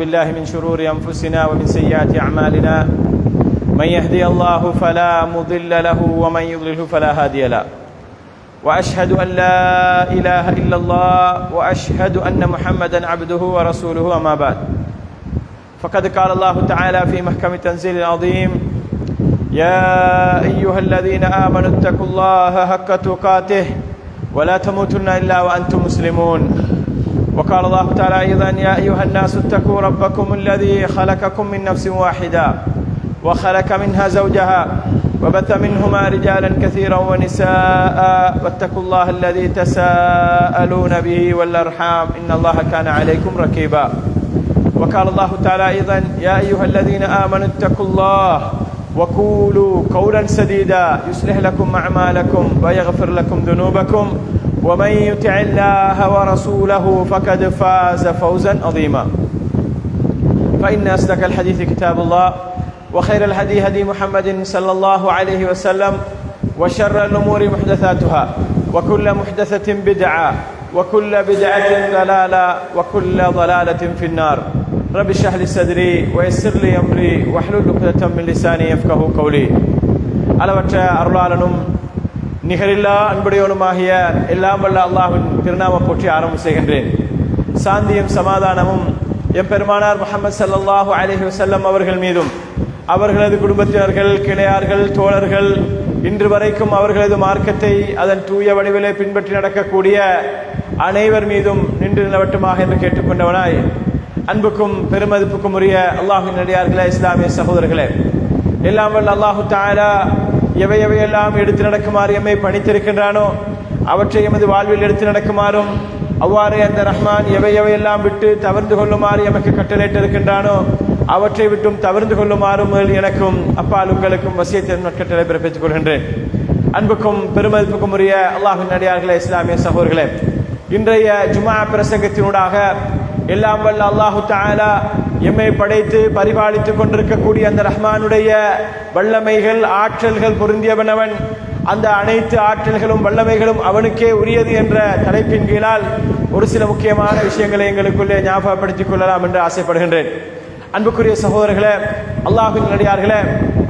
بالله من شرور أنفسنا ومن سيئات أعمالنا من يهدي الله فلا مضل له ومن يضلل فلا هادي له وأشهد أن لا إله إلا الله وأشهد أن محمدا عبده ورسوله أما بعد فقد قال الله تعالى في محكم التنزيل العظيم يا أيها الذين آمنوا اتقوا الله حق تقاته ولا تموتن إلا وأنتم مسلمون وقال الله تعالى أيضا يا أيها الناس اتقوا ربكم الذي خلقكم من نفس واحدة وخلق منها زوجها وبث منهما رجالا كثيرا ونساء واتقوا الله الذي تساءلون به والأرحام إن الله كان عليكم رقيبا وقال الله تعالى أيضا يا أيها الذين آمنوا اتقوا الله وقولوا قولا سديدا يصلح لكم أعمالكم ويغفر لكم ذنوبكم ومن يطع الله ورسوله فقد فاز فوزا عظيما فإن أصدق الحديث كتاب الله وخير الهدي هدي محمد صلى الله عليه وسلم وشر الأمور محدثاتها وكل محدثة بدعة وكل بدعة ضلالة وكل ضلالة في النار رب اشرح لي صدري ويسر لي أمري واحلل عقدة من لساني يفقهوا قولي அளவற்ற அருளாளனும் நிகரில்லா அன்புடையவனுமாகிய எல்லாம் வல்ல அல்லாஹ்வின் திருநாம போற்றி ஆரம்பம் செய்கின்றேன். சாந்தியும் சமாதானமும் எம்பெருமானார் முஹம்மது ஸல்லல்லாஹு அலைஹி வஸல்லம் அவர்கள் மீதும் அவர்களது குடும்பத்தினர்கள், கிளையார்கள், தோழர்கள், இன்று வரைக்கும் அவர்களது மார்க்கத்தை அதன் தூய வடிவிலே பின்பற்றி நடக்கக்கூடிய அனைவர் மீதும் நின்று நிலவட்டுமாக என்று கேட்டுக்கொண்டவனாய், அன்புக்கும் பெருமதிப்புக்கும் உரிய அல்லாஹ்வின் நடிகார்களே, இஸ்லாமிய சகோதரர்களே, எல்லாம் வல்ல அல்லாஹு தஆலா எவையெல்லாம் எடுத்து நடக்குமாறு எம்மை பணித்திருக்கின்றானோ அவற்றை எமது வாழ்வில் எடுத்து நடக்குமாறும், அவ்வாறே அந்த ரஹ்மான் எவையெல்லாம் விட்டு தவிர்ந்து கொள்ளுமாறு எமக்கு கட்டளையிட்டிருக்கின்றானோ அவற்றை விட்டும் தவிர்ந்து கொள்ளுமாறும் எனக்கும் அப்பால் உங்களுக்கும் வசியத்தின் கட்டளை பிறப்பித்துக் கொள்கின்றேன். அன்புக்கும் பெருமதிப்புக்கும் உரிய அல்லாஹ்வின் நடிகார்களே, இஸ்லாமிய சகோதரர்களே, இன்றைய ஜும்ஆ பிரசங்கத்தினூடாக எல்லாம் வல்ல அல்லாஹு தஆலா எம்மை படைத்து பரிபாலித்துக் கொண்டிருக்கக்கூடிய அந்த ரஹ்மானுடைய வல்லமைகள், ஆற்றல்கள் பொருந்தியவன் அவன். அந்த அனைத்து ஆற்றல்களும் வல்லமைகளும் அவனுக்கே உரியது என்ற தலைப்பின் கீழால் ஒரு சில முக்கியமான விஷயங்களை எங்களுக்குள்ளே ஞாபகப்படுத்திக் கொள்ளலாம் என்று ஆசைப்படுகின்றேன். அன்புக்குரிய சகோதரர்களே, அல்லாஹ்வின் நடிகார்களே,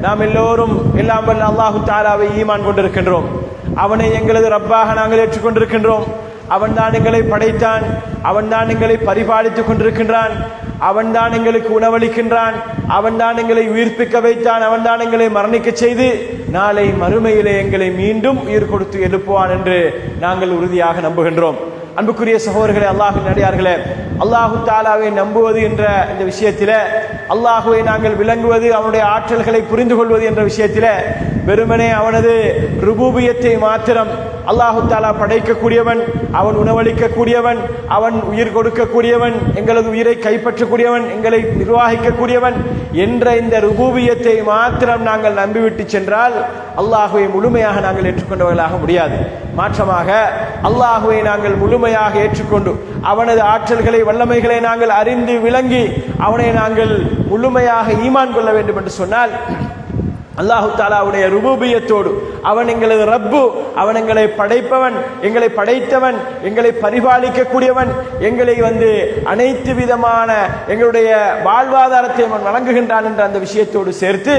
நாம் எல்லோரும் எல்லாம் வல்ல அல்லாஹு தஆலாவை ஈமான் கொண்டிருக்கின்றோம். அவனை எங்களது ரப்பாக நாங்கள் ஏற்றுக்கொண்டிருக்கின்றோம். அவன்தான் எங்களை படைத்தான், அவன்தான் எங்களை பரிபாலித்துக் கொண்டிருக்கின்றான், அவன்தான் எங்களுக்கு உணவளிக்கின்றான், அவன்தான் எங்களை உயிர்ப்பிக்க வைத்தான், அவன்தான் எங்களை மரணிக்க செய்து நாளை மறுமையிலே எங்களை மீண்டும் உயிர் கொடுத்து எழுப்புவான் என்று நாங்கள் உறுதியாக நம்புகின்றோம். அன்புக்குரிய சகோதரர்களே, அல்லாஹ்வின் நடிகார்களே, அல்லாஹு தஆலாவை நம்புவது என்ற இந்த விஷயத்திலே, அல்லாஹுவை நாங்கள் விளங்குவது, அவனுடைய ஆற்றல்களை புரிந்து கொள்வது என்ற விஷயத்திலே வெறுமனே அவனது ருபூபியத்தை மாத்திரம், அல்லாஹு தஆலா படைக்கக்கூடியவன், அவன் உணவளிக்கக்கூடியவன், அவன் உயிர் கொடுக்கக்கூடியவன், எங்களது உயிரை கைப்பற்றக்கூடியவன், எங்களை நிர்வாகிக்கக்கூடியவன் என்ற இந்த ருபூபியத்தை மாத்திரம் நாங்கள் நம்பிவிட்டு சென்றால் அல்லாஹுவை முழுமையாக நாங்கள் ஏற்றுக்கொண்டவர்களாக முடியாது. மாற்றமாக அல்லாஹுவை நாங்கள் முழுமையாக ஏற்றுக்கொண்டு அவனது ஆற்றல்களை, வல்லமைகளை நாங்கள் அறிந்து விளங்கி அவனை நாங்கள் முழுமையாக ஈமான் கொள்ள வேண்டும் என்று சொன்னால் அல்லாஹு தஆலாவுடைய ருபூபியத்தோடு, அவன் எங்களது ரப்பு, அவன் எங்களை படைப்பவன், எங்களை படைத்தவன், எங்களை பரிபாலிக்கக்கூடியவன், எங்களை அனைத்து விதமான எங்களுடைய வாழ்வாதாரத்தை அவன் வழங்குகின்றான் என்ற அந்த விஷயத்தோடு சேர்த்து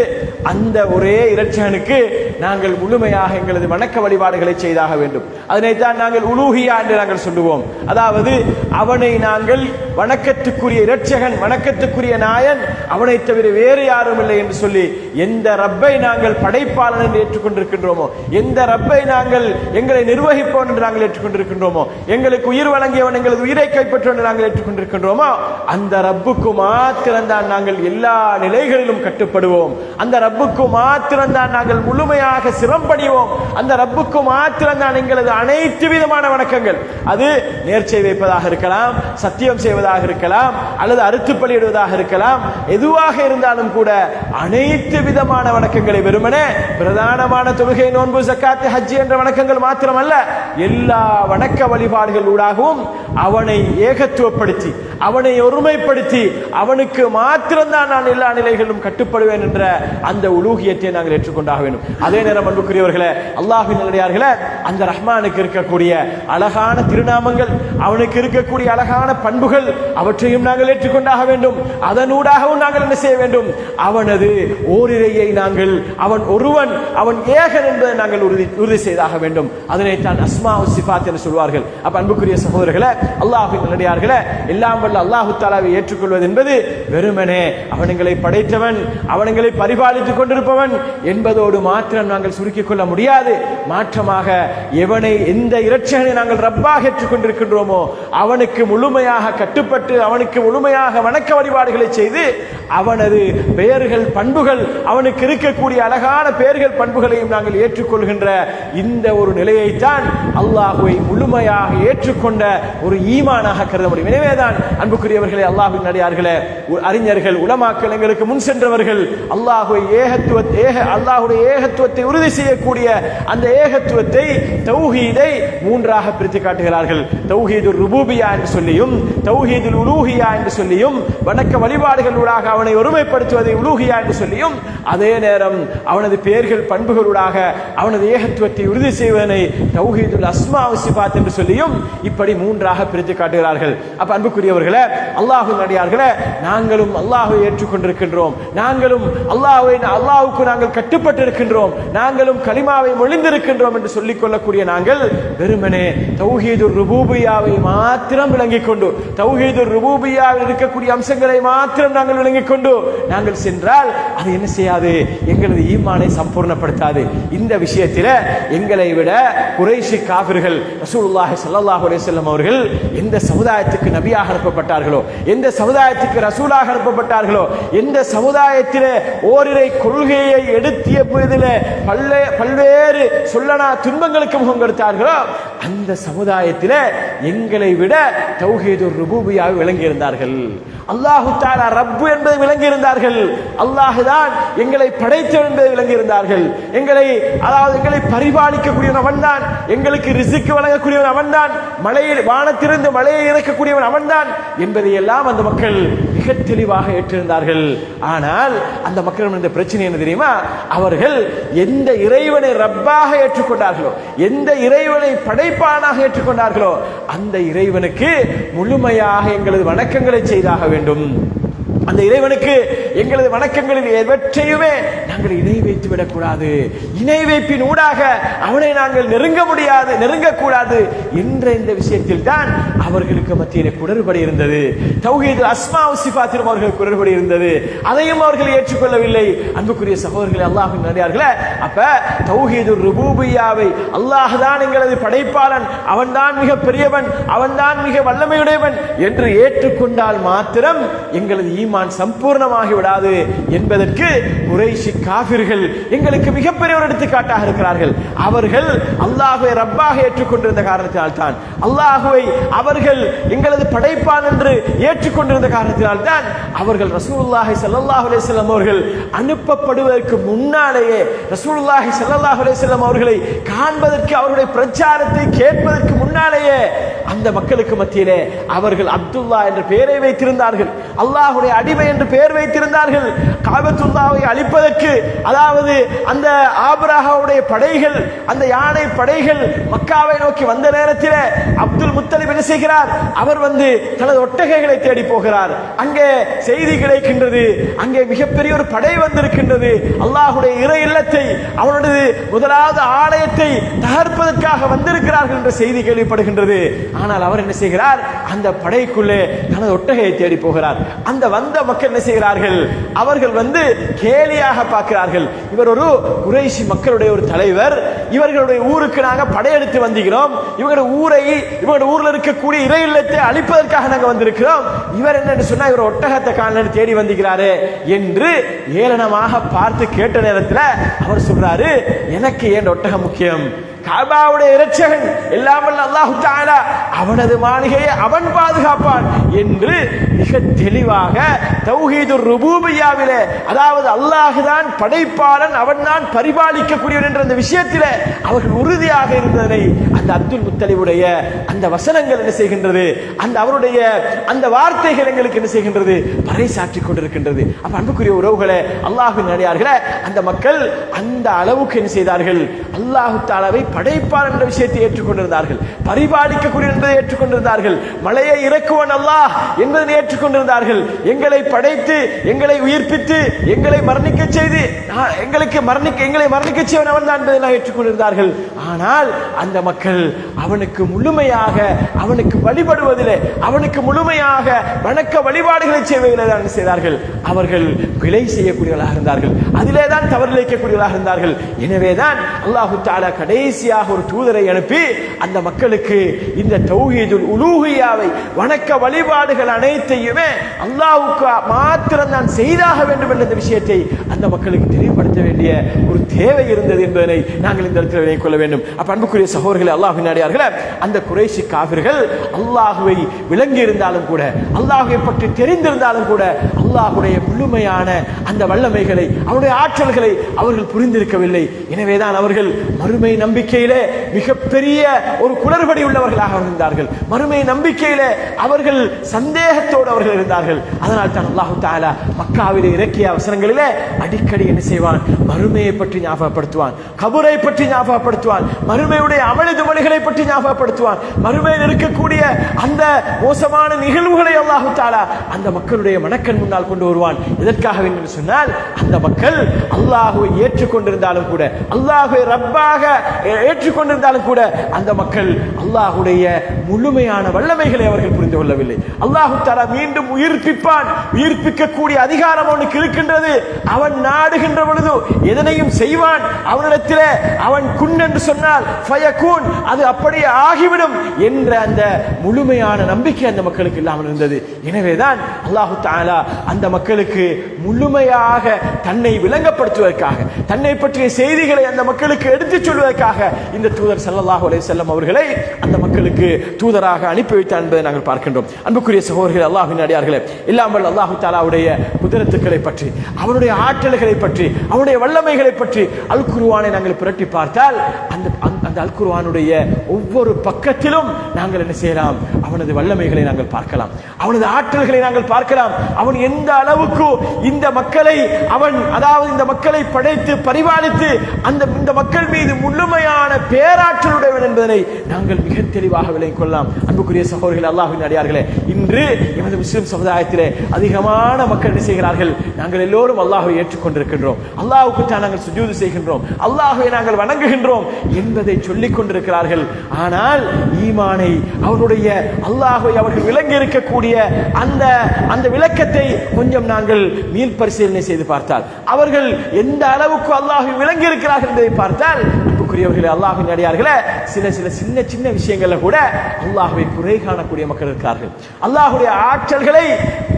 அந்த ஒரே இரட்சகனுக்கு நாங்கள் முழுமையாக எங்களது வணக்க வழிபாடுகளை செய்தாக வேண்டும். அதனைத்தான் நாங்கள் உலூஹியா என்று நாங்கள் சொல்லுவோம். அதாவது அவனை நாங்கள் வணக்கத்துக்குரிய இரட்சகன், வணக்கத்துக்குரிய நாயன், அவனை தவிர வேறு யாரும் இல்லை என்று சொல்லி எந்த ரப்பை நாங்கள் படைப்பாளன் என்று ஏற்றுக்கொண்டிருக்கின்றோமோ, எந்த ரப்பை நாங்கள் எங்களை நிர்வகிப்போன் என்று நாங்கள் ஏற்றுக்கொண்டிருக்கின்றோமோ, எங்களுக்கு உயிர் வழங்கியவன், எங்களது உயிரை கைப்பற்றுவன் என்று நாங்கள் ஏற்றுக்கொண்டிருக்கின்றோமோ, அந்த ரப்புக்கு மாத்திரம்தான் நாங்கள் எல்லா நிலைகளிலும் கட்டுப்படுவோம். அந்த ரப்புக்கு மாத்திரம்தான் நாங்கள் முழுமையாக சிரம்படிவோம். அந்த ரப்புக்கு மாத்திரம்தான் எங்களது அனைத்து விதமான வணக்கங்கள், அது நேர்ச்சை வைப்பதாக இருக்கலாம், சத்தியம் செய்வதாக இருக்கலாம், அல்லது அறுத்து பலியிடுவதாக இருக்கலாம், எதுவாக இருந்தாலும் கூட அனைத்து விதமான வணக்கங்களை வெறுமனே பிரதானமான தொழுகை, நோன்பு, ஜக்காத், ஹஜ் என்ற வணக்கங்கள் மாத்திரமல்ல, எல்லா வணக்க வழிபாடுகளூடாகவும் அவனை ஏகத்துவப்படுத்தி அவனை ஒருமைப்படுத்தி அவனுக்கு மாத்திரம்தான் நான் எல்லா நிலைகளிலும் கட்டுப்படுவேன் என்ற அந்த உலூகியத்தை நாங்கள் ஏற்றுக்கொண்டாக வேண்டும். அதே நேரம் அன்புக்குரியவர்களே, அல்லாஹ்வின் நல்லடியார்களே, அந்த ரஹ்மானுக்கு இருக்கக்கூடிய அழகான திருநாமங்கள், அவனுக்கு இருக்கக்கூடிய அழகான பண்புகள், அவற்றையும் நாங்கள் ஏற்றுக்கொண்டாக வேண்டும். அதனூடாகவும் நாங்கள் என்ன செய்ய வேண்டும்? அவனது ஓரிரையை நாங்கள், அவன் ஒருவன், அவன் ஏகன் என்பதை நாங்கள் உறுதி செய்தாக வேண்டும். அதனைத்தான் அஸ்மா சிஃபாத் என்று சொல்வார்கள். அப்ப அன்புக்குரிய சகோதரர்களே, அல்லாஹ்வின் நல்லடியார்களே, எல்லாம் வல்ல அல்லாஹ் தஆலாவை ஏற்றுக்கொள்வது என்பது வெறுமனே அவனங்களை படைத்தவன், அவனங்களை பரிபாலித்துக் கொண்டிருப்பவன் என்பதோடு மாத்திரம் நாங்கள் சுருக்கிக் கொள்ள முடியாது. மாற்றமாக எவனை, எந்த இரட்சகனை நாங்கள் ரப்பாக ஏற்றுக்கொண்டிருக்கின்றோமோ அவனுக்கு முழுமையாக கட்டுப்பட்டு அவனுக்கு முழுமையாக வணக்க வழிபாடுகளை செய்து அவனது பெயர்கள், பண்புகள், அவனுக்கு இருக்கக்கூடிய அழகான பெயர்கள், பண்புகளையும் நாங்கள் ஏற்றுக்கொள்கின்ற இந்த ஒரு நிலையைத்தான் அல்லாஹுவை முழுமையாக ஏற்றுக்கொண்ட ஒரு ஈமானாக கருத முடியும். எனவேதான் அன்புக்குரியவர்களே, அல்லாஹ்வின் அடியார்களே, அறிஞர்கள், உலமாக்கள், எங்களுக்கு முன் சென்றவர்கள் அல்லாஹுடைய ஏகத்துவத்தை உறுதி செய்யக்கூடிய அந்த ஏகத்துவத்தை, தௌஹீதை மூன்றாக பிரித்து காட்டுகிறார்கள். தௌஹீதுர் ருபூபியா என்று சொல்லியும், தௌஹீதுல் உலூஹியா என்று சொல்லியும், வணக்க வழிபாடுகளூடாக அவனை ஒருமைப்படுத்துவதை உலூஹியா என்று சொல்லியும், அதே நேரம் அவனது பெயர்கள், பண்புகளூடாக அவனது ஏகத்துவத்தை உறுதி செய்வதனை தௌஹீதுல் அஸ்மா சிஃபாத் என்று சொல்லியும் இப்படி மூன்றாக பிரித்து காட்டுகிறார்கள். அப்ப அன்புக்குரியவர்களே, அல்லாஹ்வின் அடியார்களே, நாங்களும் அல்லாஹ்வை ஏற்றுக்கொண்டிருக்கின்றோம், நாங்களும் அல்லாஹ்வுக்கு நாங்கள் கட்டுப்பட்டு இருக்கின்றோம், நாங்களும் கலிமாவை மொழிந்திருக்கின்றோம் என்று சொல்லிக் கொள்ளக்கூடிய நாங்கள் வெறுமனே தௌஹீதுர் ருபூபியாவை மாத்திரம் விளங்கிக் கொண்டு, தௌஹீதுர் ருபூபியாவில் இருக்கக்கூடிய அம்சங்களை மாத்திரம் நாங்கள் விளங்கிக் கொண்டு நாங்கள் சென்றால் அது என்ன செய்யாது? எங்களது ஈமானை சம்பூர்ணப்படுத்தாது. இந்த விஷயத்தில் எங்களை விட குறைஷி காஃபிர்கள், ரசூலுல்லாஹி ஸல்லல்லாஹு அலைஹி வஸல்லம் அவர்கள் எந்த சமுதாயத்துக்கு நபியாக அனுப்பப்பட்டார்களோ, எந்த சமுதாயத்துக்கு ரசூலாக அனுப்பப்பட்டார்களோ, எந்த சமுதாயத்திலே ஓரிரை கொள்கையை எடுத்திய போதிலே பல்வேறு சொல்லனா துன்பங்களுக்கு முகம் கொடுத்தார்களோ, அந்த சமுதாயத்திலே எங்களை விட தௌஹீதுர் ருபூபியாவை விளங்கி இருந்தார்கள். அல்லாஹு தஆலா ரப்பு என்பதை விளங்கி இருந்தார்கள். அல்லாஹ் தான் எங்களை படைத்தவன் என்பதை விளங்கி இருந்தார்கள். எங்களை பரிபாலிக்கக்கூடியவன் அவன்தான், எங்களுக்கு ரிஸ்க் வழங்கக்கூடியவன் அவன்தான், வானத்திலிருந்து மழையை இறக்கக்கூடியவன் அவன்தான் என்பதை எல்லாம் அந்த மக்கள் மிக தெளிவாக ஏற்றிருந்தார்கள். ஆனால் அந்த மக்கள் இந்த பிரச்சனை என்ன தெரியுமா? அவர்கள் எந்த இறைவனை ரப்பாக ஏற்றுக்கொண்டார்களோ, எந்த இறைவனை படைப்பானாக ஏற்றுக்கொண்டார்களோ, அந்த இறைவனுக்கு முழுமையாக எங்களது வணக்கங்களை செய்தாக வேண்டும். அந்த இறைவனுக்கு எங்களது வணக்கங்களில் எவற்றையுமே நாங்கள் இணை வைத்து விடக்கூடாது. இணை வைப்பின் ஊடாக அவனை நாங்கள் நெருங்கக்கூடாது என்ற இந்த விஷயத்தில் தான் அவர்களுக்கு மத்தியில் குடர்படி இருந்தது. தௌஹீது அஸ்மா சிஃபாத்திலும் அவர்கள் குடர்படி இருந்தது. அதையும் அவர்கள் ஏற்றுக்கொள்ளவில்லை. அன்புக்குரிய சகோதரர்களே, அல்லாஹ்வின் நல்லடியார்களே, அப்ப தௌஹீது ருபூபியாவை, அல்லாஹ் தான் எங்களது படைப்பாளன், அவன்தான் மிக பெரியவன், அவன்தான் மிக வல்லமையுடையவன் என்று ஏற்றுக்கொண்டால் மாத்திரம் எங்களது ஈமான் சம்பூர்ணமாகி விடாது என்பதற்கு குறைஷி காஃபிர்கள் எங்களுக்கு மிகப்பெரிய ஒரு எடுத்துக்காட்டாக இருக்கிறார்கள். அவர்கள் அல்லாஹ்வை ரப்பாக ஏற்றுக்கொண்டிருந்த காரணத்தினால் தான், அல்லாஹ்வை அவர்கள் எங்களது படைப்பான் என்று ஏற்றுக்கொண்டிருந்த காரணத்தினால் தான் அவர்கள் ரசூலுல்லாஹி ஸல்லல்லாஹு அலைஹி வஸல்லம் அவர்கள் அனுப்பப்படுவதற்கு முன்னாலேயே, ரசூலுல்லாஹி ஸல்லல்லாஹு அலைஹி வஸல்லம் அவர்களை காண்பதற்கு, அவருடைய பிரச்சாரத்தை கேட்பதற்கு முன்னாலேயே அந்த மக்களுக்கு மத்தியிலே அவர்கள் அப்துல்லா என்ற பெயரை வைத்திருந்தார்கள், அல்லாஹ்வுடைய அடிமை என்று பெயர் வைத்திருந்தார்கள். காபத்துல்லாவை அழிப்பதற்கு, அதாவது அந்த ஆபிரகாவுடைய படைகள், அந்த யானை படைகள் மக்காவை நோக்கி வந்த நேரத்தில் அப்துல் முத்தலிப் என்ன செய்கிறார்? அவர் தனது ஒட்டகைகளை தேடி போகிறார். அங்கே செய்தி கிடைக்கின்றது, அங்கே மிகப்பெரிய ஒரு படை வந்திருக்கின்றது, அல்லாஹ்வுடைய இறை இல்லத்தை, அவனுடைய முதலாவது ஆலயத்தை தகர்ப்பதற்காக வந்திருக்கிறார்கள் என்ற செய்தி கேள்விப்படுகின்றது. ஆனால் அவர் என்ன செய்கிறார்? அந்த படைக்குள்ளே தனது ஒட்டகையை தேடி போகிறார். அந்த வந்த மக்கள் என்ன செய்கிறார்கள்? அவர்கள் கேலியாக பார்க்கிறார்கள். இவர் ஒரு குறைஷி மக்களுடைய ஒரு தலைவர், இவர்களுடைய ஊருக்கு நாங்கள் படையெடுத்து வந்திருக்கிறோம், இவங்களுடைய ஊர்ல இருக்கக்கூடிய இறை இல்லத்தை அழிப்பதற்காக நாங்கள் வந்திருக்கிறோம், இவர் என்ன சொன்னா இவர் ஒட்டகத்தை காண தேடி வந்திருக்கிறாரு என்று ஏளனமாக பார்த்து கேட்ட நேரத்தில் அவர் சொல்றாரு, எனக்கு ஏன் ஒட்டகம் முக்கியம், காபாவுடைய இரட்சகன் எல்லாம் வல்ல அல்லாஹ் தஆலா அவனது மாளிகையை அவன் பாதுகாப்பான் என்று மிக தெளிவாக தௌஹீதுர் ருபூபிய்யாவிலே, அதாவது அல்லாஹ் தான் படைப்பாளன், அவன் தான் பரிபாலிக்கக்கூடியவன் என்ற அந்த விஷயத்திலே அவர்கள் உறுதியாக இருந்ததை அந்த அப்துல் முத்தலிபுடைய அந்த வசனங்கள் என்ன செய்கின்றது, அந்த அவருடைய அந்த வார்த்தைகள் எங்களுக்கு என்ன செய்கின்றது, பறைசாற்றிக் கொண்டிருக்கின்றது. அப்ப அன்புக்குரிய உறவுகளே, அல்லாஹ்வின் அடியார்களே, அந்த மக்கள் அந்த அளவுக்கு என்ன செய்தார்கள், அல்லாஹ் தஆலாவை படைப்பாளன் என்ற விஷயத்தை ஏற்றுக்கொண்டிருந்தார்கள், பரிபாலிக்கக்கூடிய என்பதை ஏற்றுக்கொண்டிருந்தார்கள், மழையை இறக்குவன் அல்லாஹ் என்பதை ஏற்றுக்கொண்டிருந்தார்கள், எங்களை படைத்து எங்களை உயிர்ப்பித்து எங்களை மரணிக்க செய்து எங்களை மரணிக்க செய்வன் அவன் தான் என்பதை ஏற்றுக்கொண்டிருந்தார்கள். ஆனால் அந்த மக்கள் அவனுக்கு முழுமையாக அவனுக்கு வழிபடுவதிலே, அவனுக்கு முழுமையாக வணக்க வழிபாடுகளை செய்வதிலே தான் செய்தார்கள். அவர்கள் பிழை செய்யக்கூடியவர்களாக இருந்தார்கள், அதிலே தான் தவறிழைக்கக்கூடியவர்களாக இருந்தார்கள். எனவேதான் அல்லாஹ் தஆலா கடைசியாக ஒரு தூதரை அனுப்பி அந்த மக்களுக்கு இந்த தௌஹீதுல் உலூஹிய்யாவை, வணக்க வழிபாடுகள் அனைத்தையுமே அல்லாஹ்வுக்கு மாத்திரம் தான் செய்தாக வேண்டும் என்ற விஷயத்தை அந்த மக்களுக்கு தெளிவுபடுத்த வேண்டிய ஒரு தேவை இருந்தது என்பதை நாங்கள் இந்த இடத்தில் விளங்கிக் கொள்ள வேண்டும். அப்ப அன்புக்குரிய சகோதரர்களே, அல்லாஹ்வின் அடியார்களே, அந்த குறைஷி காஃபிர்கள் அல்லாஹ்வை விளங்கி இருந்தாலும் கூட, அல்லாஹ்வை பற்றி தெரிந்திருந்தாலும் கூட, அல்லாஹ்வுடைய முழுமையான அந்த வல்லமைகளை, அவருடைய ஆற்றல்களை அவர்கள் புரிந்திருக்கவில்லை. எனவேதான் அவர்கள் மறுமை நம்பிக்கையிலே மிகப்பெரிய ஒரு குளறுபடி உள்ளவர்களாக இருந்தார்கள். மறுமை நம்பிக்கையிலே அவர்கள் சந்தேகத்தோடு அவர்கள் இருந்தார்கள். அதனால் தான் அல்லாஹ் தஆலா மக்காவிலே இறக்கிய வசனங்களிலே அடிக்கடி என்ன செய்வான், மறுமையை பற்றி ஞாபகப்படுத்துவான், கபரை பற்றி ஞாபகப்படுத்துவான், மறுமையுடைய அமளிதுமளிகளை பற்றி ஞாபகப்படுத்துவான், மறுமையில் இருக்கக்கூடிய அந்த மோசமான நிகழ்வுகளை அல்லாஹ் தஆலா அந்த மக்களுடைய மனக்கண் முன்னால் கொண்டு வருவான். எதற்காக என்று சொன்னால், அந்த மக்கள் அல்லாஹ்வை ஏற்றுக்கொண்டிருந்தாலும் கூட, அல்லாஹ்வை ரப்பாக ஏற்றுக்கொண்டிருந்தாலும் கூட, அந்த மக்கள் அல்லாஹ்வுடைய முழுமையான வல்லமைகளை அவர்கள் புரிந்து கொள்ளவில்லை. அல்லாஹ் தஆலா மீண்டும் உயிர்ப்பிப்பான், உயிர்ப்பிக்கக்கூடிய அதிகாரம் அவனுக்கு இருக்கின்றது, அவன் நாடுகின்ற பொழுது எதனையும் செய்வான், அவனிடத்திலே அவன் குன் என்று சொன்னால் ஃபயகூன், அது அப்படியே ஆகிவிடும் என்ற அந்த முழுமையான நம்பிக்கை அந்த மக்களுக்கு இல்லாமல் இருந்தது. எனவேதான் அல்லாஹ் தஆலா அந்த மக்களுக்கு முழுமையாக தன்னை விளங்கப்படுத்துவதற்காக, தன்னை பற்றிய செய்திகளை அந்த மக்களுக்கு எடுத்துச் சொல்வதற்காக இந்த தூதர் ஸல்லல்லாஹு அலைஹி வஸல்லம் அவர்களை அந்த மக்களுக்கு தூதராக அனுப்பி வைத்தார் என்பதை நாங்கள் பார்க்கின்றோம். அன்புக்குரிய சகோதரர்களே, அல்லாஹ்வின் அடியார்களே, இல்லாமல் அல்லாஹ் தஆலாவுடைய குதிரத்துக்களை பற்றி, அவனுடைய ஆற்றல்களை பற்றி, அவனுடைய வல்லமைகளை பற்றி அல் குர்ஆனை நாங்கள் புரட்டி பார்த்தால் அந்த அல் குர்ஆனுடைய ஒவ்வொரு பக்கத்திலும் நாங்கள் என்ன செய்யலாம், அவனது வல்லமைகளை நாங்கள் பார்க்கலாம், அவனது ஆற்றல்களை நாங்கள் பார்க்கலாம். அவன் எந்த அளவுக்கு இந்த மக்களை அவன், அதாவது இந்த மக்களை படைத்து பரிபாலித்து இந்த மக்கள் மீது முழுமையான பேராற்றலுடையவன் என்பதனை நாங்கள் மிக தெளிவாக விளங்கிக் கொள்ளலாம். அன்புக்குரிய சகோதரர்களே, அல்லாஹ்வின் அடியார்களே, இன்று எமது முஸ்லிம் சமுதாயத்திலே அதிகமான மக்கள் என்ன செய்கிறார்கள், நாங்கள் எல்லோரும் அல்லாஹ்வை ஏற்றுக்கொண்டிருக்கின்றோம், அல்லாஹ்வுக்கு தான் நாங்கள் சுஜூது செய்கின்றோம், அல்லாஹ்வை நாங்கள் வணங்குகின்றோம் என்பதை சொல்லிக் கொண்டிருக்கிறார்கள். ஆனால் ஈமானை, அவருடைய அல்லாஹ்வை அவர்கள் விளங்கி இருக்கக்கூடிய அந்த விளக்கத்தை கொஞ்சம் நாங்கள் மீள் பரிசீலனை செய்து பார்த்தால், அவர்கள் எந்த அளவுக்கு அல்லாஹ்வை விளங்கி இருக்கிறார்கள் என்பதை பார்த்தால், அன்புக்குரியவர்களே, அல்லாஹ்வின் அடியார்களே, சில சின்ன சின்ன விஷயங்கள்ல கூட அல்லாஹ்வை குறை காணக்கூடிய மக்கள் இருக்கிறார்கள், அல்லாஹ்வுடைய ஆற்றல்களை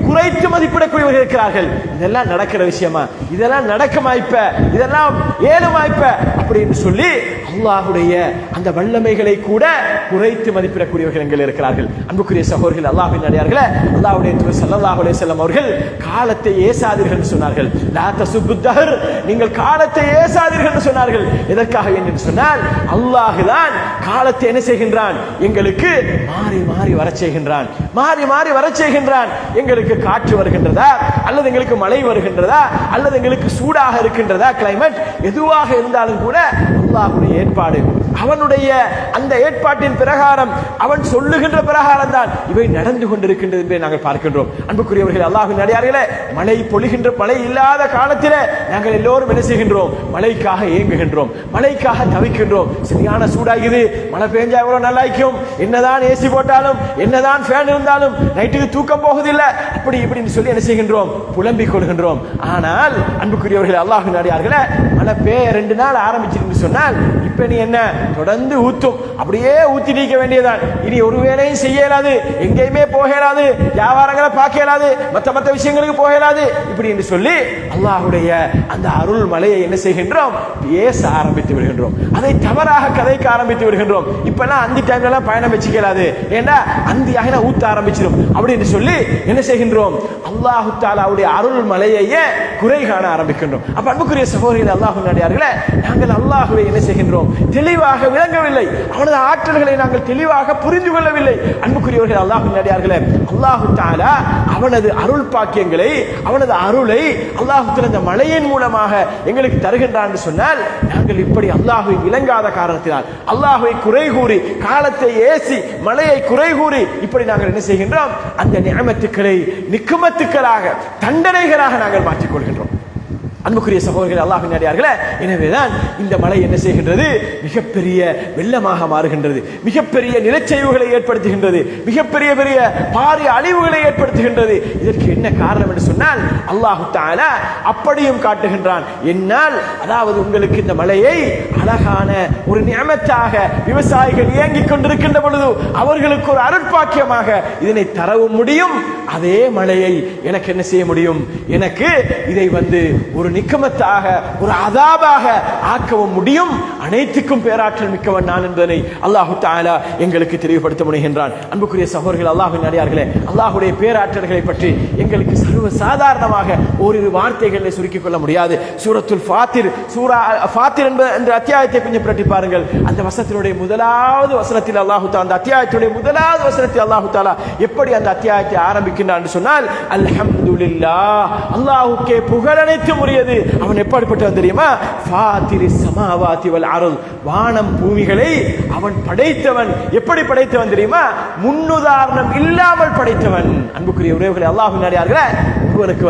குறைத்து மதிப்பிடக்கூடியவர்கள் இருக்கிறார்கள். இதெல்லாம் நடக்கிற விஷயமா, இதெல்லாம் நடக்குமாய்ப்ப, இதெல்லாம் ஏழுமாய்ப்ப அப்படின்னு சொல்லி அல்லாஹ்வுடைய அந்த வல்லமைகளை கூட குறைத்து மதிப்பிடக்கூடியவர்கள் இருக்கிறார்கள். அன்புக்குரிய சகோதரர்கள், அல்லாஹ்வின் அடியார்களே, அல்லாஹ்வுடைய தூதர் ஸல்லல்லாஹு அலைஹி வஸல்லம் அவர்கள் காலத்தை ஏசாதீர்கள் என்று சொன்னார்கள். லா தசுப்புத் தஹர், நீங்கள் காலத்தை ஏசாதீர்கள் என்று சொன்னார்கள். எதற்காக என்று சொன்னால், அல்லாஹ் தான் காலத்தை என்ன செய்கின்றான், எங்களுக்கு மாறி மாறி வர செய்கின்றான், மாறி மாறி வர செய்கின்றான். எங்களுக்கு காற்று வருகின்றதா, அல்லது எங்களுக்கு மழை வருகின்றதா, அல்லது எங்களுக்கு சூடாக இருக்கின்றதா, கிளைமேட் எதுவாக இருந்தாலும் கூட அல்லாஹ்வுடைய ஏற்பாடு, அவனுடைய அந்த ஏற்பாட்டின் பிரகாரம், அவன் சொல்லுகின்ற பிரகாரம் தான் இவை நடந்து கொண்டிருக்கின்றது என்பதை நாங்கள் பார்க்கின்றோம். அன்புக்குரியவர்கள், அல்லாஹ்வின் அடியார்களே, மழை பொழிகின்ற, மழை இல்லாத காலத்திலே நாங்கள் எல்லோரும் என்ன செய்கின்றோம், மழைக்காக ஏங்குகின்றோம், மழைக்காக தவிக்கின்றோம். சரியான சூடாகுது, மழை பெஞ்சா எவ்வளவு நல்லா இருக்கும், என்னதான் ஏசி போட்டாலும், என்னதான் ஃபேன் இருந்தாலும் நைட்டுக்கு தூக்கம் போகுதில்லை, அப்படி இப்படின்னு சொல்லி என்ன செய்கின்றோம், புலம்பிக் கொள்கின்றோம். ஆனால் அன்புக்குரியவர்கள், அல்லாஹ்வின் அடியார்களே, மழை பெய்ய 2 நாள் ஆரம்பிச்சிருந்து சொன்னால், இப்ப நீ என்ன தொடர்ந்து ஊத்தும். அப்படியே ஊத்தி நீக்க வேண்டியதான். இனி ஒரு வேலையும் செய்ய இயலாது, எங்கேயுமே போக இயலாது, வியாபாரங்களை பார்க்க இயலாது, மற்ற விஷயங்களுக்கு போக இயலாது. இப்படி என்று சொல்லி அல்லாஹ்வுடைய அந்த அருள் மலையை என்ன செய்கின்றோம்? பேச ஆரம்பித்து விடுகின்றோம். அதை தவறாக கதைக்க ஆரம்பித்து விடுகின்றோம். இப்பெல்லாம் அந்த டைம்ல எல்லாம் பயணம் வச்சுக்கலாது, ஏன்னா அந்தியாக ஊத்த ஆரம்பிச்சிடும் அப்படின்னு சொல்லி என்ன செய்கின்றோம்? அல்லாஹு தஆலாவுடைய அருள் மலையையே குறை காண ஆரம்பிக்கின்றோம். அப்ப அன்புக்குரிய சகோதரர்களே, அல்லாஹ்வின் அடியார்களே, நாங்கள் அல்லாஹ்வை என்ன செய்கின்றோம்? தெளிவாக விளங்கவில்லை. அவனது ஆற்றல்களை நாங்கள் தெளிவாக புரிந்து கொள்ளவில்லை. அன்புக்குரியவர்கள், அல்லாஹ்வின் அடியார்களே, அல்லாஹு தஆலா அவனது அருள் பாக்கியங்களை, அவனது அருளை அல்லாஹ் இந்த மலையின் மூலமாக எங்களுக்கு தருகின்றான் என்று சொன்னால், நாங்கள் இப்படி அல்லாஹ்வை விளங்காத காரணத்தினால், அல்லாஹ்வை குறை கூறி, காலத்தை ஏசி, மலையை குறை கூறி, இப்படி நாங்கள் என்ன செய்கின்றோம்? அந்த நிஅமத்துக்களை நிக்குமத்துக்களாக, தண்டனைகளாக நாங்கள் மாற்றிக் கொள்கின்றோம். அன்புக்குரிய சகோதரர்களே, அல்லாஹ்வின் அடியார்களே, எனவேதான் இந்த மலை என்ன செய்கின்றது? மிகப்பெரிய வெள்ளமாக மாறுகின்றது, மிகப்பெரிய நிலச்சரிவுகளை ஏற்படுத்துகின்றது, மிகப்பெரிய பெரிய பாரிய அழிவுகளை ஏற்படுத்துகின்றது. இதற்கு என்ன காரணம் என்று சொன்னால், அல்லாஹ் தஆலா அப்படியும் காட்டுகின்றான். என்னால், அதாவது உங்களுக்கு இந்த மலையை அழகான ஒரு நிஅமத்தாக விவசாயிகள் இயங்கிக் கொண்டிருக்கின்ற பொழுது அவர்களுக்கு ஒரு அருட்பாக்கியமாக இதனை தரவும் முடியும். அதே மலையை எனக்கு என்ன செய்ய முடியும்? எனக்கு இதை ஒரு நிக்கமத்தாக, ஒரு அதாபாக ஆக்கவும் முடியும். அனைத்துக்கும் பேராற்றல் மிக்கவன் நான் என்பதனை அல்லாஹு தஆலா எங்களுக்கு தெளிவுபடுத்த முனைகின்றான். அன்புக்குரிய சகோதரர்கள், அல்லாஹ்வின் அடியார்களே, அல்லாஹ்வுடைய பேராற்றல்களை பற்றி எங்களுக்கு சர்வ சாதாரணமாக ஓரிரு வார்த்தைகளை சுருக்கிக் கொள்ள முடியாது. சூரத்துல் ஃபாத்திர், சூரா ஃபாத்திர் என்ற அத்தியாயத்தை கொஞ்சம் பிரட்டி பாருங்கள். அந்த வசனத்தினுடைய முதலாவது வசனத்தில் அல்லாஹு தஆலா, அந்த அத்தியாயத்துடைய முதலாவது வசனத்தில் அல்லாஹு தஆலா எப்படி அந்த அத்தியாயத்தை ஆரம்பிக்கின்றான் என்று சொன்னால், அல்ஹம்துலில்லாஹ், அல்லாஹ்வுக்கே புகழ் அனைத்தும் உரியது. அவன் எப்படிப்பட்டவன் தெரியுமா? ஃபாத்திரிஸ் ஸமாவாதி வல் அர்த், வானம் பூமிகளை அவன் படைத்தவன். எப்படி படைத்தவன் தெரியுமா? முன்னுதாரணம் இல்லாமல் படைத்தவன். அன்புக்குரிய உறவுகளே, அல்லாஹ்வின் அடியார்களே, ஒருவனுக்கு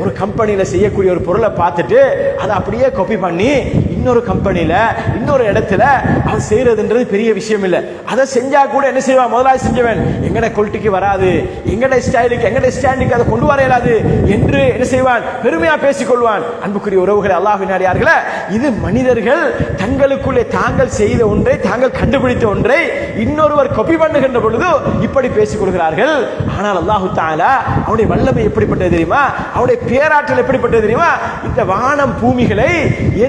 ஒரு கம்பெனியில செய்யக்கூடிய ஒரு பொருளை பார்த்துட்டு அதை அப்படியே காப்பி பண்ணி இன்னொரு கம்பெனியில, இன்னொரு இடத்துல அவன் செய்யறதுன்றது பெரிய விஷயம் இல்லை. அதை செஞ்சா கூட என்ன செய்வான்? முதலாளி செஞ்சவன் எங்கட குவாலிட்டிக்கு வராது, எங்கட ஸ்டைலுக்கு, எங்கட ஸ்டாண்டுக்கு அதை கொண்டு வர இயலாது என்று என்ன செய்வான்? பெருமையா பேசிக் கொள்வான். அன்புக்குரிய உறவுகளை, அல்லாஹ்வின் அடியார்களே, இது மனிதர்கள் தங்களுக்குள்ளே தாங்கள் செய்த ஒன்றை, தாங்கள் கண்டுபிடித்த ஒன்றை இன்னொருவர் காப்பி பண்ணுகின்ற பொழுது இப்படி பேசிக் கொள்கிறார்கள். ஆனால் அல்லாஹ் தஆலா அவனுடைய வல்லமை எப்படிப்பட்டது தெரியுமா? அவனுடைய பேராற்றல் எப்படிப்பட்டது தெரியுமா? இந்த வானம் பூமிகளை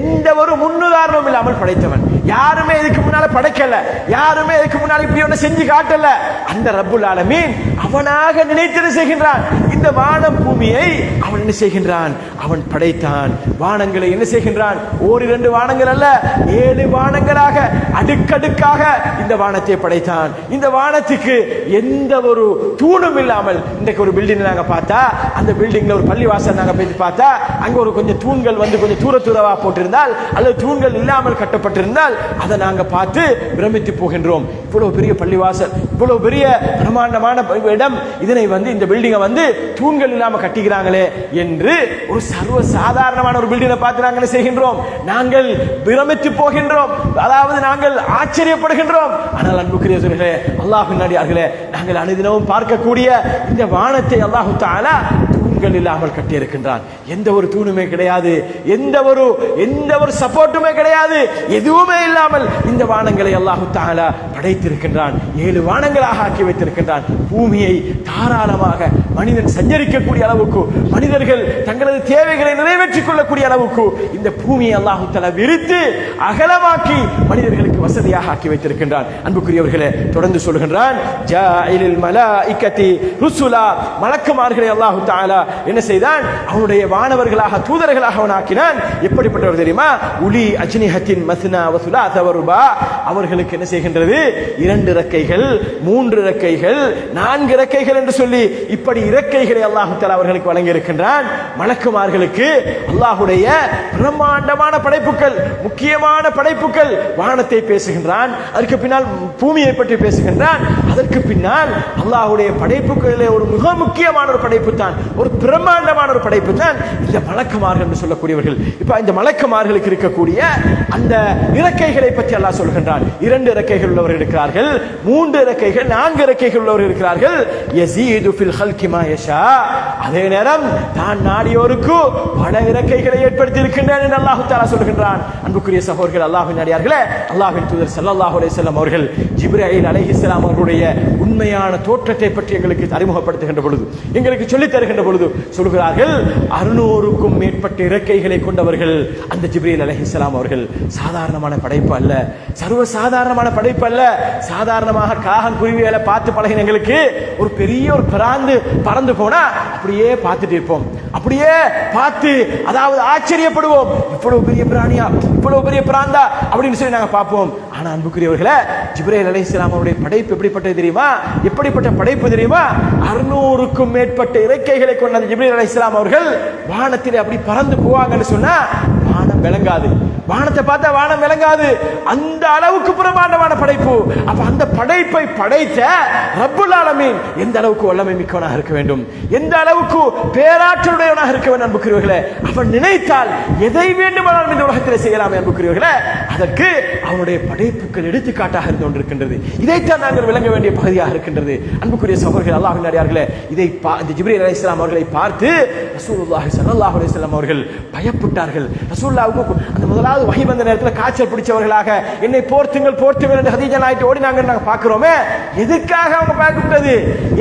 எந்த ஒரு முன்னுதாரணம் இல்லாமல் படைத்தவன். யாருமே இதுக்கு முன்னால படைக்கல, யாருமே இதுக்கு முன்னால இப்படி ஒன்று செஞ்சு காட்டல. அந்த ரப்புல் ஆலமீன் அவனாக நினைத்து செய்கின்றான். இந்த வானம் பூமியை அவன் என்ன செய்கின்றான்? அவன் படைத்தான். வானங்களை என்ன செய்கின்றான்? ஓரிரண்டு வானங்கள் அல்ல, 7 வானங்களாக அடுக்கடுக்காக இந்த வானத்தை படைத்தான். இந்த வானத்துக்கு எந்த ஒரு தூணும் இல்லாமல், இன்றைக்கு ஒரு பில்டிங் நாங்க பார்த்தா, அந்த பில்டிங்ல ஒரு பள்ளிவாசல் நாங்க போய் பார்த்தா, அங்க ஒரு கொஞ்சம் தூண்கள் கொஞ்சம் தூரவா போட்டிருந்தால், அல்லது தூண்கள் இல்லாமல் கட்டப்பட்டிருந்தால் அதை நாங்க பார்த்து பிரமித்து போகின்றோம். இவ்வளவு பெரிய பள்ளிவாசல், இவ்வளவு பெரிய பிரம்மாண்டமான இடம், இதனை இந்த பில்டிங்கை தூண்கள் இல்லாம கட்டிக்கிறாங்களே என்று ஒரு சர்வ சாதாரணமான ஒரு பில்டிங்கை பார்த்து நாங்கள் செய்கின்றோம், நாங்கள் பிரமித்து போகின்றோம், அதாவது நாங்கள் ஆச்சரியப்படுகின்றோம். ஆனால் அன்புக்குரியவர்களே, அல்லாஹ்வின் அடியார்களே, நாங்கள் அனுதினமும் பார்க்கக்கூடிய இந்த வானத்தை அல்லாஹ் தஆலா தூண்கள் இல்லாமல் கட்டி இருக்கின்றான். எந்த ஒரு தூணுமே கிடையாது, எந்த ஒரு சப்போர்ட்டுமே கிடையாது, எதுவுமே இல்லாமல் இந்த வானங்களை அல்லாஹ் தஆலா படைத்திருக்கின்றான். 7 வானங்களாக ஆக்கி வைத்திருக்கின்றான். பூமியை தாராளமாக மனிதன் சஞ்சரிக்கக்கூடிய அளவுக்கு, மனிதர்கள் தங்களது தேவைகளை நிறைவேற்றிக் கொள்ளக்கூடிய அளவுக்கு இந்த பூமியை அல்லாஹ் தஆலா விரித்து அகலமாக்கி மனிதர்களுக்கு வசதியாக ஆக்கி வைத்திருக்கின்றான். அன்புக்குரியவர்களே, தொடர்ந்து சொல்கின்றான், ஜாஇலில் மலாயிகதி ருசுலா, மலக்குமார்களை அல்லாஹ் தஆலா என்ன செய்தான்? அவனுடைய வானவர்களாக, தூதர்களாக அவன் ஆக்கினான். எப்படிப்பட்டவர் தெரியுமா? உலி அஜ்னிஹத்தின் மஸ்னா வ சுலாஸ வ ருபா, அவர்களுக்கு என்ன செய்கின்றது? 2 இறக்கைகள், 3 இறக்கைகள், 4 இறக்கைகள் என்று சொல்லி இப்படி இறக்கைகளை அல்லாஹ் தஆலா அவர்களுக்கு வழங்கி இருக்கின்றான். மலக்குமார்களுக்கு அல்லாஹ்வுடைய பிரம்மாண்டமான படைப்புகள், முக்கியமான படைப்புகள், வானத்தை பேசுகின்றான், அதற்கு பின்னால் பூமியை பற்றி பேசுகின்றான், அதற்கு பின்னால் அல்லாஹ்வுடைய படைப்புகளிலே ஒரு மிக முக்கியமான ஒரு படைப்பு தான், ஒரு பிரம்மாண்டமான ஒரு படைப்பு தான் இந்த மலக்குமார்கள் என்று சொல்லக்கூடியவர்கள். இப்ப இந்த மலக்குமார்களுக்கு இருக்கக்கூடிய அந்த இறக்கைகளை பற்றி அல்லாஹ் சொல்கின்றான். 2 இறக்கைகள் உள்ளவர்கள் இருக்கிறார்கள், 3 இறக்கைகள், 4 இறக்கைகள் உள்ளவர்கள் இருக்கிறார்கள். யஸீது ஃபில் ஹல்கி அதே நேரம் தான் நாடியோருக்கு பல இறக்கைகளை ஏற்படுத்தி இருக்கின்றேன் என்று அல்லாஹ் தஆலா சொல்கின்றான். அன்புக்குரிய சகோதரர்கள், அல்லாஹ்வின் அடியார்களே, அல்லாஹ்வின் தூதர் ஸல்லல்லாஹு அலைஹி வஸல்லம் அவர்கள் ஜிப்ரீல் அலைஹிஸ்ஸலாம் அவர்களுடைய உண்மையான தோற்றத்தை பற்றி எங்களுக்கு அறிமுகப்படுத்துகின்ற பொழுது, எங்களுக்கு சொல்லித் தருகின்ற பொழுது சொல்கிறார்கள், 600க்கும் மேற்பட்ட இறக்கைகளை கொண்டவர்கள் அந்த ஜிப்ரீல் அலைஹிஸ்ஸலாம் அவர்கள். சாதாரணமான படைப்பு அல்ல, சர்வ சாதாரணமான படைப்பு அல்ல. சாதாரணமாக காகம் குருவிகளை பார்த்து பழகின எங்களுக்கு ஒரு பெரிய ஒரு பிராந்து பறந்து போனா அப்படியே பார்த்துட்டு இருப்போம், அப்படியே பார்த்து அதாவது ஆச்சரியப்படுவோம், இவ்வளவு பெரிய பிராணியா, இவ்வளவு பெரிய பிராந்தா அப்படின்னு சொல்லி நாங்க பார்ப்போம். ஆனா அன்புக்குரியவர்களே, ஜிப்ரீல் அலைஹிஸ்ஸலாம் அவருடைய படைப்பு எப்படிப்பட்டது தெரியுமா? எப்படிப்பட்ட படைப்பு தெரியுமா? 600க்கும் மேற்பட்ட இறக்கைகளை கொண்ட அந்த ஜிப்ரீல் அலைஹிஸ்ஸலாம் அவர்கள் வானத்திலே அப்படி பறந்து போவாங்கன்னு சொன்னா வானம் விளங்காது. வானத்தை பார்த்தா வானம் விளங்காது. அந்த அளவுக்கு பிரமாண்டமான படைப்பு. அப்ப அந்த படைப்பை படைத்த ரப்புல் ஆலமீன் எந்த அளவுக்கு வல்லமை மிக்கவனாக இருக்க வேண்டும், எந்த அளவுக்கு பேராற்றலுடையவனாக இருக்க வேண்டும் அன்புக்குரியவர்களே. அவன் நினைத்தால் எதை வேண்டுமானாலும் இந்த உலகத்தில் செய்யலாம் அன்புக்குரியவர்களே. அதற்கு அவனுடைய படைப்புகள் எடுத்துக்காட்டாக இருந்து கொண்டிருக்கின்றது. இதைத்தான் நாங்கள் விளங்க வேண்டிய பகுதியாக இருக்கின்றது. அன்புக்குரிய சகோதரர்கள், அல்லாஹ்வின் அடியார்களே, இதை ஜிப்ரீல் அலைஹிஸ்ஸலாம் அவர்களை பார்த்து ரசூலுல்லாஹி ஸல்லல்லாஹு அலைஹி வஸல்லம் அவர்கள் பயப்பட்டார்கள். ரசூலுல்லாஹ்வுக்கு அந்த முதலாவது வஹி வந்த நேரத்தில் காய்ச்சல் பிடிச்சவர்களாக என்னை போர்த்துங்கள் போர்த்துங்கள் என்று ஹதீஜா நாயிட்டு ஓடினாங்க நாங்கள் பார்க்கிறோமே. எதுக்காக அவங்க பயப்பட்டது?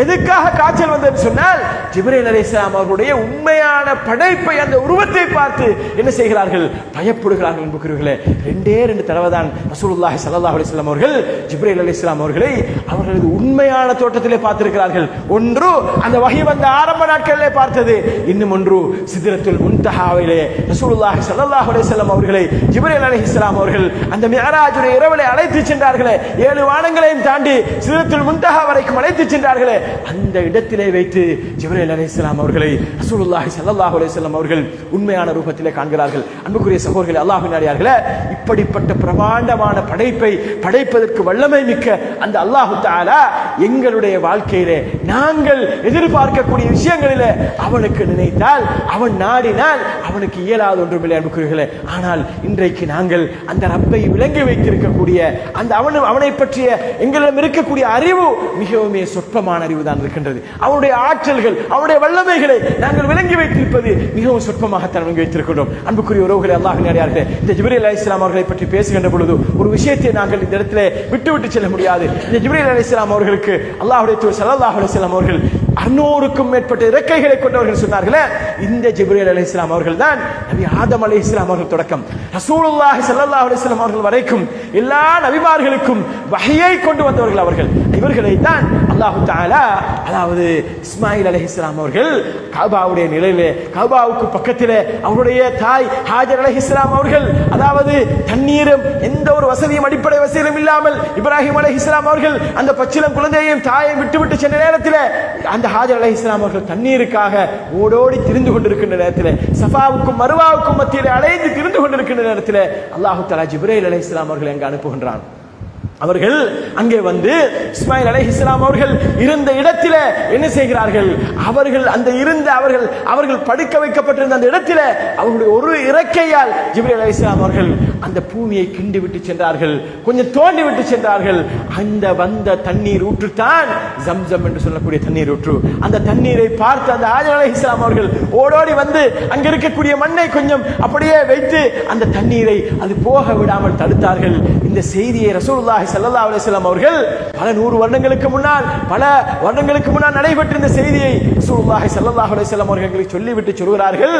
எதுக்காக காய்ச்சல் வந்ததுன்னு சொன்னால் ஜிப்ரீல் அலைஹிஸ்ஸலாம் அவர்களுடைய உண்மையான படைப்பை, அந்த உருவத்தை பார்த்து என்ன செய்கிறார்கள்? பயப்படுகிறார்கள் அன்புக்குரியவர்களே. ரெண்டே தடவை தான் ரசூலுல்லாஹி ஸல்லல்லாஹு அலைஹி வஸல்லம் அவர்கள் ஜிப்ரீல் அலைஹிஸ்ஸலாம் அவர்களை அவர்களது உண்மையான தோற்றத்திலே பார்த்திருக்கிறார்கள். ஒன்று அந்த வஹி வந்த ஆரம்ப நாட்களிலே பார்த்தது, இன்னும் ஒன்று சித்ரத்துல் முன்தஹாவிலே ரசூலுல்லாஹி ஸல்லல்லாஹு அலைஹி வஸல்லம் அவர்களை ஜிப்ரீல் அலைஹிஸ்ஸலாம் அவர்கள் அந்த மிஅராஜுடைய இரவிலே அழைத்து சென்றார்களே, 7 வானங்களையும் தாண்டி சித்ரத்துல் முன்தஹா வரைக்கும் அழைத்து சென்றார்களே, அந்த இடத்திலே வைத்து ஜிப்ரீல் அலைஹிஸ்ஸலாம் அவர்களை ரசூலுல்லாஹி ஸல்லல்லாஹு அலைஹி வஸல்லம் அவர்கள் உண்மையான ரூபத்திலே காண்கிறார்கள். அன்புக்குரிய சகோதரர்களே, அல்லாஹ்வின் அடியார்களே, இப்படிப்பட்ட பிரமாண்டமான படைப்பை படைப்பதற்கு வல்லமை மிக்க அந்த அல்லாஹ் தஆலா எங்களுடைய வாழ்க்கையிலே நாங்கள் எதிர்பார்க்கக்கூடிய விஷயங்களிலே அவனுக்கு நினைத்தால், அவன் நாடினால் அவனுக்கு இயலாத ஒன்றுமில்லை அன்புக்குரியவர்களே. ஆனால் இன்றைக்கு நாங்கள் அந்த ரப்பை விளங்கி வைத்திருக்கக்கூடிய அந்த அவனை பற்றிய எங்களிடம் இருக்கக்கூடிய அறிவு மிகவும் சொற்பமான அறிவு தான் இருக்கின்றது. அவனுடைய ஆற்றல்கள், அவனுடைய வல்லமைகளை நாங்கள் விளங்கி வைத்திருப்பது மிகவும் சொற்பமாகத்தான் விளங்கி வைத்திருக்கின்றோம். அன்புக்குரிய உறவுகளை, அல்லாஹ்வின் அடியார்களே, இந்த ஜிப்ரீல் அலைஹிஸ்ஸலாம் அவர்களை பற்றி பேசுகின்ற பொழுது ஒரு விஷயத்தை நாங்கள் இந்த இடத்திலே விட்டு செல்ல முடியாது. இந்த ஜிப்ரீல் அலைஹிஸ்ஸலாம் அவர்களுக்கு அல்லாஹ்வுடைய தூதர் ஸல்லல்லாஹு அலைஹி வஸல்லம் அவர்கள் 600க்கும் மேற்பட்ட இறக்கைகளை கொண்டவர்கள் சொன்னார்களே, இந்த ஜிப்ரீல் அலைஹிஸ்ஸலாம் அவர்கள் தான் நபி ஆதம் அலைஹிஸ்ஸலாம் அவர்கள் தொடக்கம் ரசூலுல்லாஹி ஸல்லல்லாஹு அலைஹி வஸல்லம் அவர்கள் வரைக்கும் எல்லா நபிமார்களுக்கும் வஹியை கொண்டு வந்தவர்கள் அவர்கள். இவர்களை தான் அல்லாஹ் தஆலா அதாவது இஸ்மாயில் அலைஹிஸ்ஸலாம் அவர்கள் கஅபாவுடைய நிலையிலே, கஅபாவுக்கு பக்கத்திலே அவருடைய தாய் ஹாஜர் அலைஹிஸ்ஸலாம் அவர்கள் அதாவது தண்ணீரும் எந்த ஒரு வசதியும் அடிப்படை வசதியும் இல்லாமல் இப்ராஹிம் அலைஹிஸ்ஸலாம் அவர்கள் அந்த பச்சிளம் குழந்தையையும் தாயையும் விட்டு சென்ற நேரத்தில் அந்த ஹாஜர் அலைஹிஸ்ஸலாம் அவர்கள் தண்ணீருக்காக ஓடோடி திரிந்து கொண்டிருக்கின்ற நேரத்தில், சஃபாவுக்கும் மர்வாவுக்கும் மத்தியிலே அலைந்து திரிந்து கொண்டிருக்கின்ற நேரத்தில் அல்லாஹ் தஆலா ஜிப்ரீல் அலைஹிஸ்ஸலாம் அவர்களை அங்கு அனுப்புகின்றான். அவர்கள் அங்கே வந்து இஸ்மாயில் அலைஹிஸ்ஸலாம் அவர்கள் இருந்த இடத்திலே என்ன செய்கிறார்கள்? அவர்கள் அந்த இருந்த அவர்கள் படுக்க வைக்கப்பட்டிருந்த அந்த இடத்திலே அவர்களுடைய ஒரு இறக்கையால் ஜிப்ரீல் அலைஹிஸ்ஸலாம் அவர்கள் அந்த பூமியை கிண்டி விட்டு சென்றார்கள், கொஞ்சம் தோண்டி விட்டு சென்றார்கள். அந்த வந்த தண்ணீர் ஊற்று தான் ஜம்சம் என்று சொல்லக்கூடிய தண்ணீர் ஊற்று. அந்த தண்ணீரை பார்த்து அந்த ஹாஜர் அலைஹிஸ்ஸலாம் அவர்கள் ஓடோடி வந்து அங்க இருக்கக்கூடிய மண்ணை கொஞ்சம் அப்படியே வைத்து அந்த தண்ணீரை அது போக விடாமல் தடுத்தார்கள். இந்த செய்தியை ரசூலுல்லாஹி ஸல்லல்லாஹு அலைஹி வஸல்லம் அவர்கள் பல 100 வருடங்களுக்கு முன்னால் நடைபெற்ற இந்த செய்தியை ரசூலுல்லாஹி ஸல்லல்லாஹு அலைஹி வஸல்லம் அவர்கள் சொல்லிவிட்டு சொல்கிறார்கள்,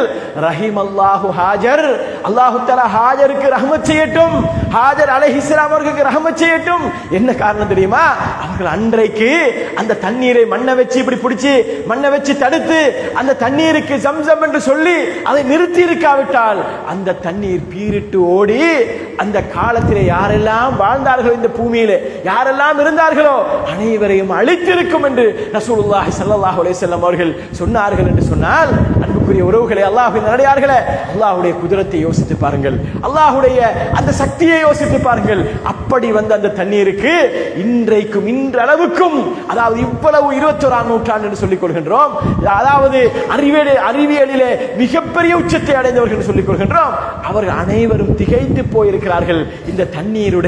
ரஹிமல்லாஹு ஹாஜர், அல்லாஹ் தஆலா ஹாஜருக்கு ரஹ்மத் செய்யட்டும், ஹாஜர் அலைஹிஸ்ஸலாம் அவர்களுக்கு ரஹ்மத் செய்யட்டும். என்ன காரணம் தெரியுமா? அவர்கள் அன்றைக்கு அந்த தண்ணீரை மண்ணை வச்சு இப்படி பிடிச்சி மண்ணை வச்சு தடுத்து அந்த தண்ணீருக்கு ஜம்சம் என்று சொல்லி அதை நிறுத்தி இருக்காவிட்டால் அந்த தண்ணீர் பீரிட்டு ஓடி அந்த காலத்திலே யாரெல்லாம் வாழ்ந்தார்களோ, இந்த பூமியிலே யாரெல்லாம் இருந்தார்களோ அனைவரையும் அழித்திருக்கும் என்று ரசூலுல்லாஹி ஸல்லல்லாஹு அலைஹி வஸல்லம் அவர்கள் சொன்னார்கள் என்று சொன்னால், அன்புக்குரிய உறவுகளே, அல்லாஹ்வின் நல்லடியார்களே, அல்லாஹ்வுடைய குதிரத்தை யோசித்து பாருங்கள், அல்லாஹ்வுடைய அந்த சக்தியை யோசித்து பாருங்கள். அப்படி வந்த அந்த தண்ணீருக்கு இன்றைக்கும் இன்றளவுக்கும், அதாவது இவ்வளவு 21ஆம் நூற்றாண்டு என்று சொல்லிக் கொள்கின்றோம், அதாவது அறிவியலிலே மிகப்பெரிய உச்சத்தை அடைந்தவர்கள் என்று சொல்லிக் கொள்கின்றோம், அவர்கள் அனைவரும் திகைத்து போயிருக்கிறார்கள். இந்த தண்ணீர்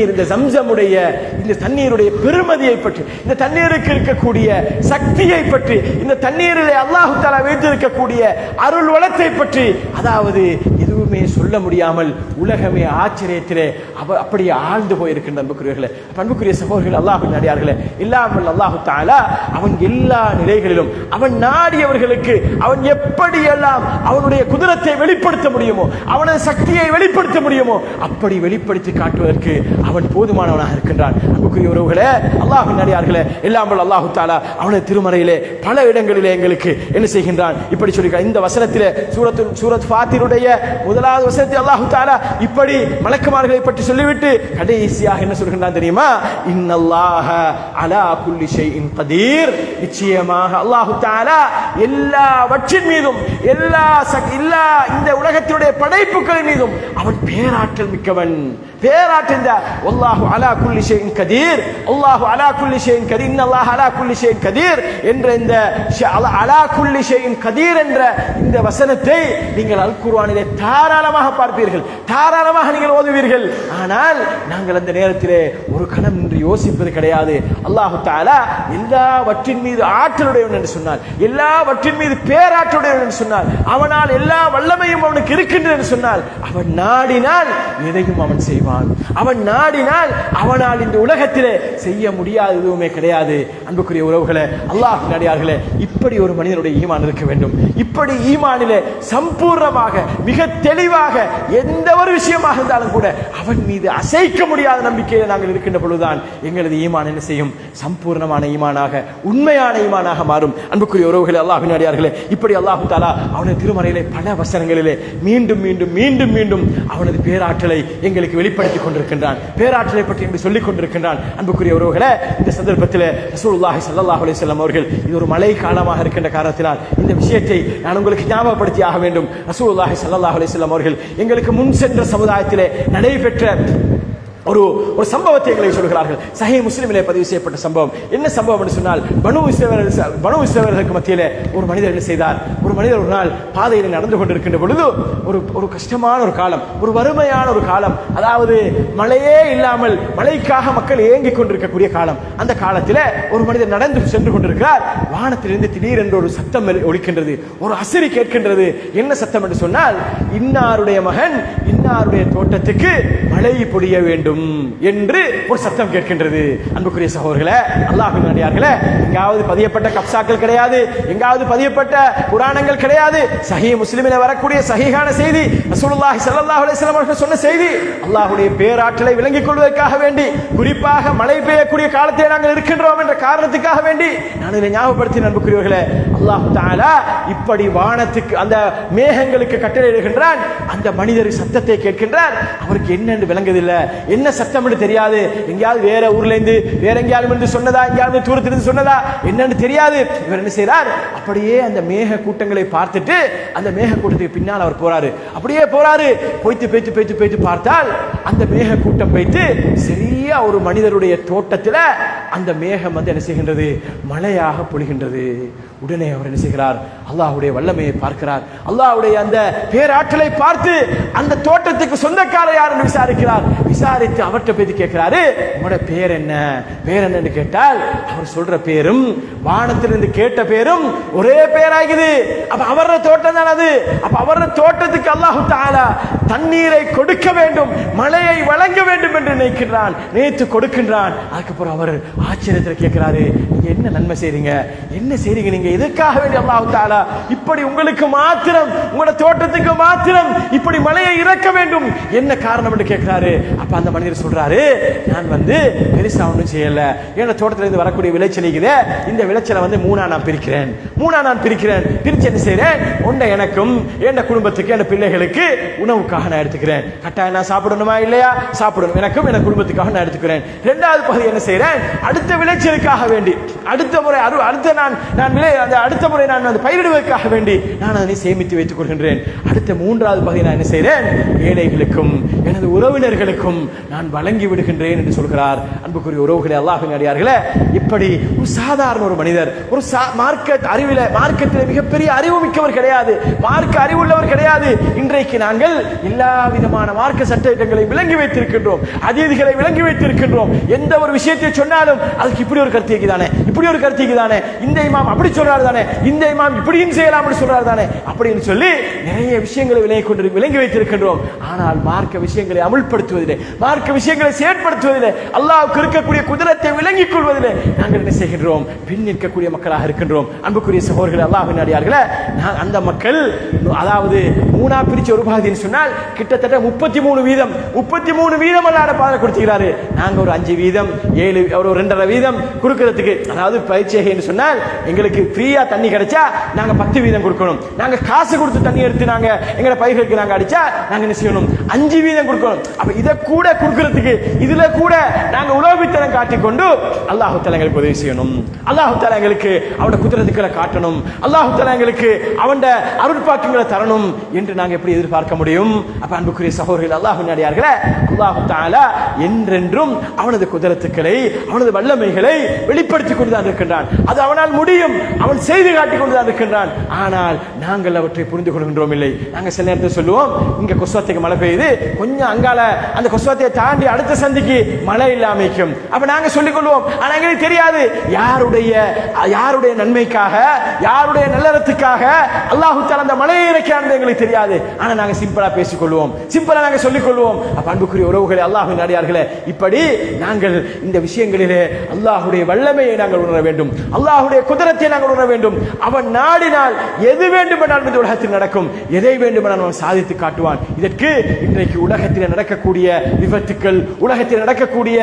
இந்த ஜம்சமுடைய இந்த தண்ணீருடைய பெருமதியை பற்றி, இந்த தண்ணீருக்கு இருக்கக்கூடிய சக்தியை பற்றி, இந்த தண்ணீரிலே அல்லாஹ் தஆலா வைத்திருக்கக்கூடிய அருள் வளத்தை பற்றி, அதாவது எதுவுமே சொல்ல முடியாமல் உலகமே ஆச்சரியத்திலே அப்படியே ஆழ்ந்து போயிருக்கின்ற அன்புக்குரியவர்களே, அன்புக்குரிய சகோதரர்கள், அல்லாஹ்வின் அடியார்களே, இல்லாமல் அல்லாஹ் தஆலா அவன் எல்லா நிலைகளிலும் அவன் நாடியவர்களுக்கு அவன் எப்படியெல்லாம் அவனுடைய குதிரத்தை வெளிப்படுத்த முடியுமோ, அவனது சக்தியை வெளிப்படுத்த முடியுமோ அப்படி வெளிப்படுத்தி காட்டுவதற்கு அவன் போதுமானவனாக இருக்கின்றான். அன்புக்குரிய உறவுகளே, அல்லாஹ்வின் அடியார்களே, இல்லாமல் அல்லாஹ் தஆலா அவனது திருமறையிலே பல இடங்களிலே எங்களுக்கு என்ன செய்கின்றான், இப்படி சொல்லியிருக்கிறான். இந்த வசனத்திலே சூரத் ஃபாத்திருடைய முதலாவது வசனத்தில் அல்லாஹ் தஆலா இப்படி மலக்குமார்களை பற்றி சொல்லிவிட்டு கடைசியாக என்ன சொல்கின்றான் தெரியுமா? இன்னல்லாஹ அலா குல்லி ஷைஇன் கதீர், நிச்சயமாக அல்லாஹ் தஆலா எல்லாவற்றின் மீதும் எல்லா இந்த உலகத்தினுடைய படைப்புகளின் மீதும் அவன் பேராற்றல் மிக்கவன். பேராற்றல் அல்லாஹு அலா குல்லி ஷைஇன் கதீர், அல்லாஹு அலா குல்லி ஷைஇன் கதீர், இன்னல்லாஹ அலா குல்லி ஷைஇன் கதீர் என்ற இந்த அலா குல்லி ஷைஇன் கதீர் என்ற இந்த வசனத்தை நீங்கள் அல் குர்ஆனிலே தாராளமாக பார்ப்பீர்கள், தாராளமாக நீங்கள் ஓதுவீர்கள். ஆனால் நாங்கள் அந்த நேரத்திலே ஒரு கணம் நின்று யோசிப்பது கிடையாது. அல்லாஹ் தஆலா எல்லாவற்றின் மீது ஆற்றலுடையவன் என்று சொன்னார், எல்லாவற்றின் மீது பேராற்றலுடையவன் என்று சொன்னார், அவனால் எல்லா வல்லமையும் அவனுக்கு இருக்கின்றது என்று சொன்னால், அவன் நாடினால் எதையும் அவன் செய்வான். அவன் நாடினால் அவனால் இந்த உலகத்திலே செய்ய முடியாத எதுவுமே கிடையாது. அன்புக்குரிய உறவுகளே, அல்லாஹ்வின் அடியார்களே, இப்படி ஒரு மனிதனுடைய ஈமான் இருக்க வேண்டும். இப்படி ஈமானிலே சம்பூர்ணமாக மிக தெளிவாக எந்த ஒரு விஷயமாக இருந்தாலும் கூட அவன் மீது அசைக்க முடியாத நம்பிக்கையை நாங்கள் இருக்கின்ற பொழுதுதான் எங்களது ஈமான் என்ன செய்யும்? சம்பூர்ணமான ஈமானாக, உண்மையான ஈமானாக மாறும். அன்புக்குரிய உறவுகளே, அல்லாஹ்வின் அடியார்களே, இப்படி அல்லாஹ் தஆலா அவனது திருமறையிலே பல வசனங்களிலே மீண்டும் மீண்டும் மீண்டும் மீண்டும் அவனது பேராற்றலை எங்களுக்கு வெளிப்படுத்திக் கொண்டிருக்கின்றான், பேராற்றலை பற்றி என்று சொல்லிக் கொண்டிருக்கின்றான். அன்புக்குரிய உறவுகளே, இந்த சந்தர்ப்பத்தில் ரசூலுல்லாஹி ஸல்லல்லாஹு அலைஹி வஸல்லம் அவர்கள், இது ஒரு மழை காலமாக இருக்கின்ற காரணத்தினால் இந்த விஷயத்தை நான் உங்களுக்கு ஞாபகப்படுத்தி ஆக வேண்டும். ரசூலுல்லாஹி ஸல்லல்லாஹு அலைஹி வஸல்லம் அவர்கள் எங்களுக்கு முன் சென்ற சமுதாயத்திலே நடைபெற்ற ஒரு சம்பவத்தை எங்களை சொல்கிறார்கள். சஹீஹ் முஸ்லிமிலே பதிவு செய்யப்பட்ட சம்பவம். என்ன சம்பவம் என்று சொன்னால், பனு இஸ்ரவேலர்களுக்கு மத்தியிலே ஒரு மனிதர் என்ன செய்தார்? ஒரு மனிதர் ஒரு நாள் பாதையில் நடந்து கொண்டிருக்கின்ற பொழுது ஒரு கஷ்டமான ஒரு காலம், ஒரு வறுமையான ஒரு காலம், அதாவது மழையே இல்லாமல் மழைக்காக மக்கள் ஏங்கிக் கொண்டிருக்கக்கூடிய காலம். அந்த காலத்தில் ஒரு மனிதர் நடந்து சென்று கொண்டிருக்கிறார். வானத்திலிருந்து திடீரென்று ஒரு சத்தம் ஒலிக்கின்றது, ஒரு அசரி கேட்கின்றது. என்ன சத்தம் என்று சொன்னால், இன்னாருடைய மகன் இன்னாருடைய தோட்டத்துக்கு மழை பொழிய வேண்டும் என்று ஒரு சத்தம் கேட்கின்றது. அன்புக்குரிய சகோதரர்களே, அல்லாஹ்வின் அடியார்களே, எங்காவது பதியப்பட்ட கப்சாக்கள் கிடையாது, எங்காவது பதியப்பட்ட புராணங்கள் கிடையாது. சஹீஹ் முஸ்லிமிலே வரக்கூடிய சஹீஹான செய்தி, ரசூலுல்லாஹி ஸல்லல்லாஹு அலைஹி வஸல்லம் அவர்கள் சொன்ன செய்தி. அல்லாஹ்வுடைய பேராற்றலை விளங்கிக் கொள்வதற்காக வேண்டி, குறிப்பாக மழை பெய்யக்கூடிய காலத்தை நாங்கள் இருக்கின்றோம் என்ற காரணத்துக்காக வேண்டி நான் இதை ஞாபகப்படுத்தினேன். அன்புக்குரியவர்களே, அல்லாஹ் தஆலா இப்படி வானத்துக்கு அந்த மேகங்களுக்கு கட்டளையிடுகின்றான். அந்த மனிதர் சத்தத்தை கேட்கின்றார். அவருக்கு என்னென்று விளங்குதில்லை, என்ன சத்தம் என்று தெரியாது. எங்கேயாவது வேற ஊர்ல இருந்து வேற எங்கேயாவது இருந்து சொன்னதா, எங்கேயாவது தூரத்திலிருந்து சொன்னதா என்னன்னு தெரியாது. இவர் என்ன செய்யறார்? அப்படியே அந்த மேக கூட்டங்களை பார்த்துட்டு அந்த மேக கூட்டத்துக்கு பின்னால் அவர் போறாரு. அப்படியே போறாரு. போய்த்து பார்த்தால் அந்த மேக கூட்டம் போய்த்து சரியா ஒரு மனிதருடைய தோட்டத்தில் அந்த மேகம் வந்து என்ன செய்கின்றது? மழையாக பொழிகின்றது. உடனே அவர் என்ன செய்கிறார்? அல்லாஹ்வுடைய வல்லமையை பார்க்கிறார். அல்லாஹ்வுடைய அந்த பேராற்றலை பார்த்து அந்த தோட்டத்துக்கு சொந்தக்காரர் யார் என்று விசாரிக்கிறார். விசாரித்து அவர்கிட்ட போய் கேட்கிறாரு, உங்களோட பேர் என்ன? பேர் என்னன்னு கேட்டால் அவர் சொல்ற பேரும் வானத்திலிருந்து கேட்ட பேரும் ஒரே பேராகுது. அப்ப அவர தோட்டம் தான் அது. அப்ப அவர தோட்டத்துக்கு அல்லாஹ் தஆலா தண்ணீரை கொடுக்க வேண்டும், மழையை வழங்க வேண்டும் என்று நினைக்கிறான், நினைத்து கொடுக்கின்றான். அதுக்கப்புறம் அவர் ஆச்சரியத்தில் கேட்கிறாரு, நீங்க என்ன நன்மை செய்றீங்க? என்ன செய்றீங்க நீங்க? எதற்காக வேண்டி அல்லாஹ் தஆலா இப்படி உங்களுக்கு மாத்திரம், உங்களோட தோட்டத்துக்கு மாத்திரம் இப்படி மழையை இறக்க வேண்டும், என்ன காரணம் என்று கேட்கிறாரு. அப்ப அந்த மனிதர் சொல்றாரு, நான் வந்து பெருசா ஒன்றும் செய்யல, என் தோட்டத்துல இருந்து வரக்கூடிய விளைச்சல் இருக்குது, இந்த விளைச்சலை வந்து மூணா நான் பிரிக்கிறேன், பிரிச்சு என்ன செய்றேன்? ஒன்றை எனக்கும் என் குடும்பத்துக்கு என் பிள்ளைகளுக்கு உணவுக்காக நான் எடுத்துக்கிறேன். கட்டாயம் நான் சாப்பிடணுமா இல்லையா? சாப்பிடணும். எனக்கும் என் குடும்பத்துக்காக நான் எடுத்துக்கிறேன். இரண்டாவது பகுதி என்ன செய்றேன்? அடுத்த விளைச்சலுக்காக வேண்டி அடுத்த முறை அடுத்த முறை நான் அந்த பயிரிடுவதற்காக வேண்டி நான் அதனை சேமித்து வைத்துக் கொள்கின்றேன். அடுத்த 3வது பகுதி நான் என்ன செய்கிறேன், ஏழைகளுக்கும் எனது உறவினர்களுக்கும் நான் வழங்கி விடுகின்றேன் என்று சொல்கிறார். அன்புக்குரிய உறவுகளே, அல்லாஹ்வின் அடியார்களே, இப்படி ஒரு சாதாரண ஒரு மனிதர், ஒரு மார்க்கத்தில் மிகப்பெரிய அறிவு மிக்கவர் கிடையாது, மார்க்க அறிவுள்ளவர் கிடையாது. இன்றைக்கு நாங்கள் எல்லா விதமான மார்க்க சட்டங்களை விளங்கி வைத்திருக்கின்றோம், அதீதுகளை விளங்கி வைத்திருக்கின்றோம். எந்த ஒரு விஷயத்தை சொன்னாலும் அதுக்கு இப்படி ஒரு கருத்து தானே, இப்படி ஒரு கருத்து தானே, இந்த இமாம் அப்படி சொல்றாரு தானே, இந்த இமாம் இப்படியும் செய்யலாம் சொல்றாரு தானே அப்படின்னு சொல்லி நிறைய விஷயங்களை விளங்கி வைத்திருக்கின்றோம். ஆனால் மார்க்க விஷயங்களை அமுல்படுத்துவதில்லை, மார்க்க விஷயங்களை செயற்படுத்துவதில்லை, அல்லாஹ்வுக்கு இருக்கக்கூடிய குதிரத்தை விளங்கிக் கொள்வதில்லை நாங்கள் என்ன செய்கின்றோம், பின் நிற்கக்கூடிய மக்களாக இருக்கின்றோம். அன்புக்குரிய சகோதரர்களே, அல்லாஹ்வின் அடியார்களே, அந்த மக்கள் அதாவது 3ஆ பிரிச்ச ஒரு பாதின்னு சொன்னால் கிட்டத்தட்ட 33 வீதம் அல்லாஹ் பாதை கொடுத்துக்கிறாரு. நாங்க ஒரு 5 வீதம் 7 ஒரு 2.5 வீதம் கொடுக்கிறதுக்கு, அதாவது பயிற்சின்னு சொன்னால் எங்களுக்கு ஃப்ரீயா தண்ணி கிடைச்சா நாங்க 10 வீதம் கொடுக்கணும். நாங்க காசு கொடுத்து தண்ணி எடுத்து நாங்க எங்க பயிர்களுக்கு நாங்க அடிச்சா நாங்க என்ன செய்யணும், 5 வீதம் கொடுக்கணும். அப்ப இதை கூட கொடுக்கிறதுக்கு இதுல கூட நாங்க உலோபித்தனம் காட்டிக்கொண்டு அல்லாஹ் தஆலா எங்களுக்கு உதவி செய்யணும், அல்லாஹ் தஆலா எங்களுக்கு அவனுடைய குதிரத்துக்களை காட்டணும், அல்லாஹ் தஆலா எங்களுக்கு அவனுடைய அருட்பாக்கியங்களை தரணும் என்று நாங்க எப்படி எதிர்பார்க்க முடியும்? அப்ப அன்புக்குரிய சகோதரர்களே, அல்லாஹ்வின் அடியார்களே, அல்லாஹ் தஆலா என்றென்றும் அவனது குதிரத்துக்களை அவனது வல்லமைகளை வெளிப்படுத்திக் கொண்டுதான் இருக்கின்றான். அது அவனால் முடியும், அவன் செய்து காட்டிக் கொண்டுதான் இருக்கின்றான். ஆனால் நாங்கள் அவற்றை புரிந்து கொள்கின்றோம் இல்லை. நாங்கள் சில நேரத்தில் சொல்லுவோம், இங்க கொஸ்வாத்தைக்கு மழை பெய்யுது, கொஞ்சம் அங்கால அந்த கொஸ்வாத்தையை தாண்டி அடுத்த சந்திக்கு மழை இல்லாமைக்கும். அப்ப நாங்க சொல்லிக் கொள்வோம், ஆனா எங்களுக்கு தெரியாது யாருடைய நன்மைக்காக, யாருடைய நல்லறத்துக்காக அல்லாஹ் தஆலா அந்த மழையை இறக்கினான் எங்களுக்கு தெரியாது. ஆனா நாங்க சிம்பிளா பேசிக் கொள்வோம், சிம்பிளா நாங்க சொல்லிக் கொள்வோம். அப்ப அன்புக்குரிய உறவுகளே, அல்லாஹ்வின் அடியார்களே, இப்படி நாங்கள் இந்த விஷயங்களிலே அல்லாஹ்வுடைய வல்லமையை நாங்கள் உணர வேண்டும், அல்லாஹ்வுடைய குதிரத்தை நாங்கள் உணர வேண்டும். அவன் நாடினால் எது வேண்டுமானாலும் இந்த உலகத்தில் நடக்கும், எதை வேண்டுமானாலும் அவன் சாதித்து காட்டுவான். இதற்கு இன்றைக்கு உலகத்தில் நடக்கக்கூடிய விபத்துக்கள், உலகத்தில் நடக்கக்கூடிய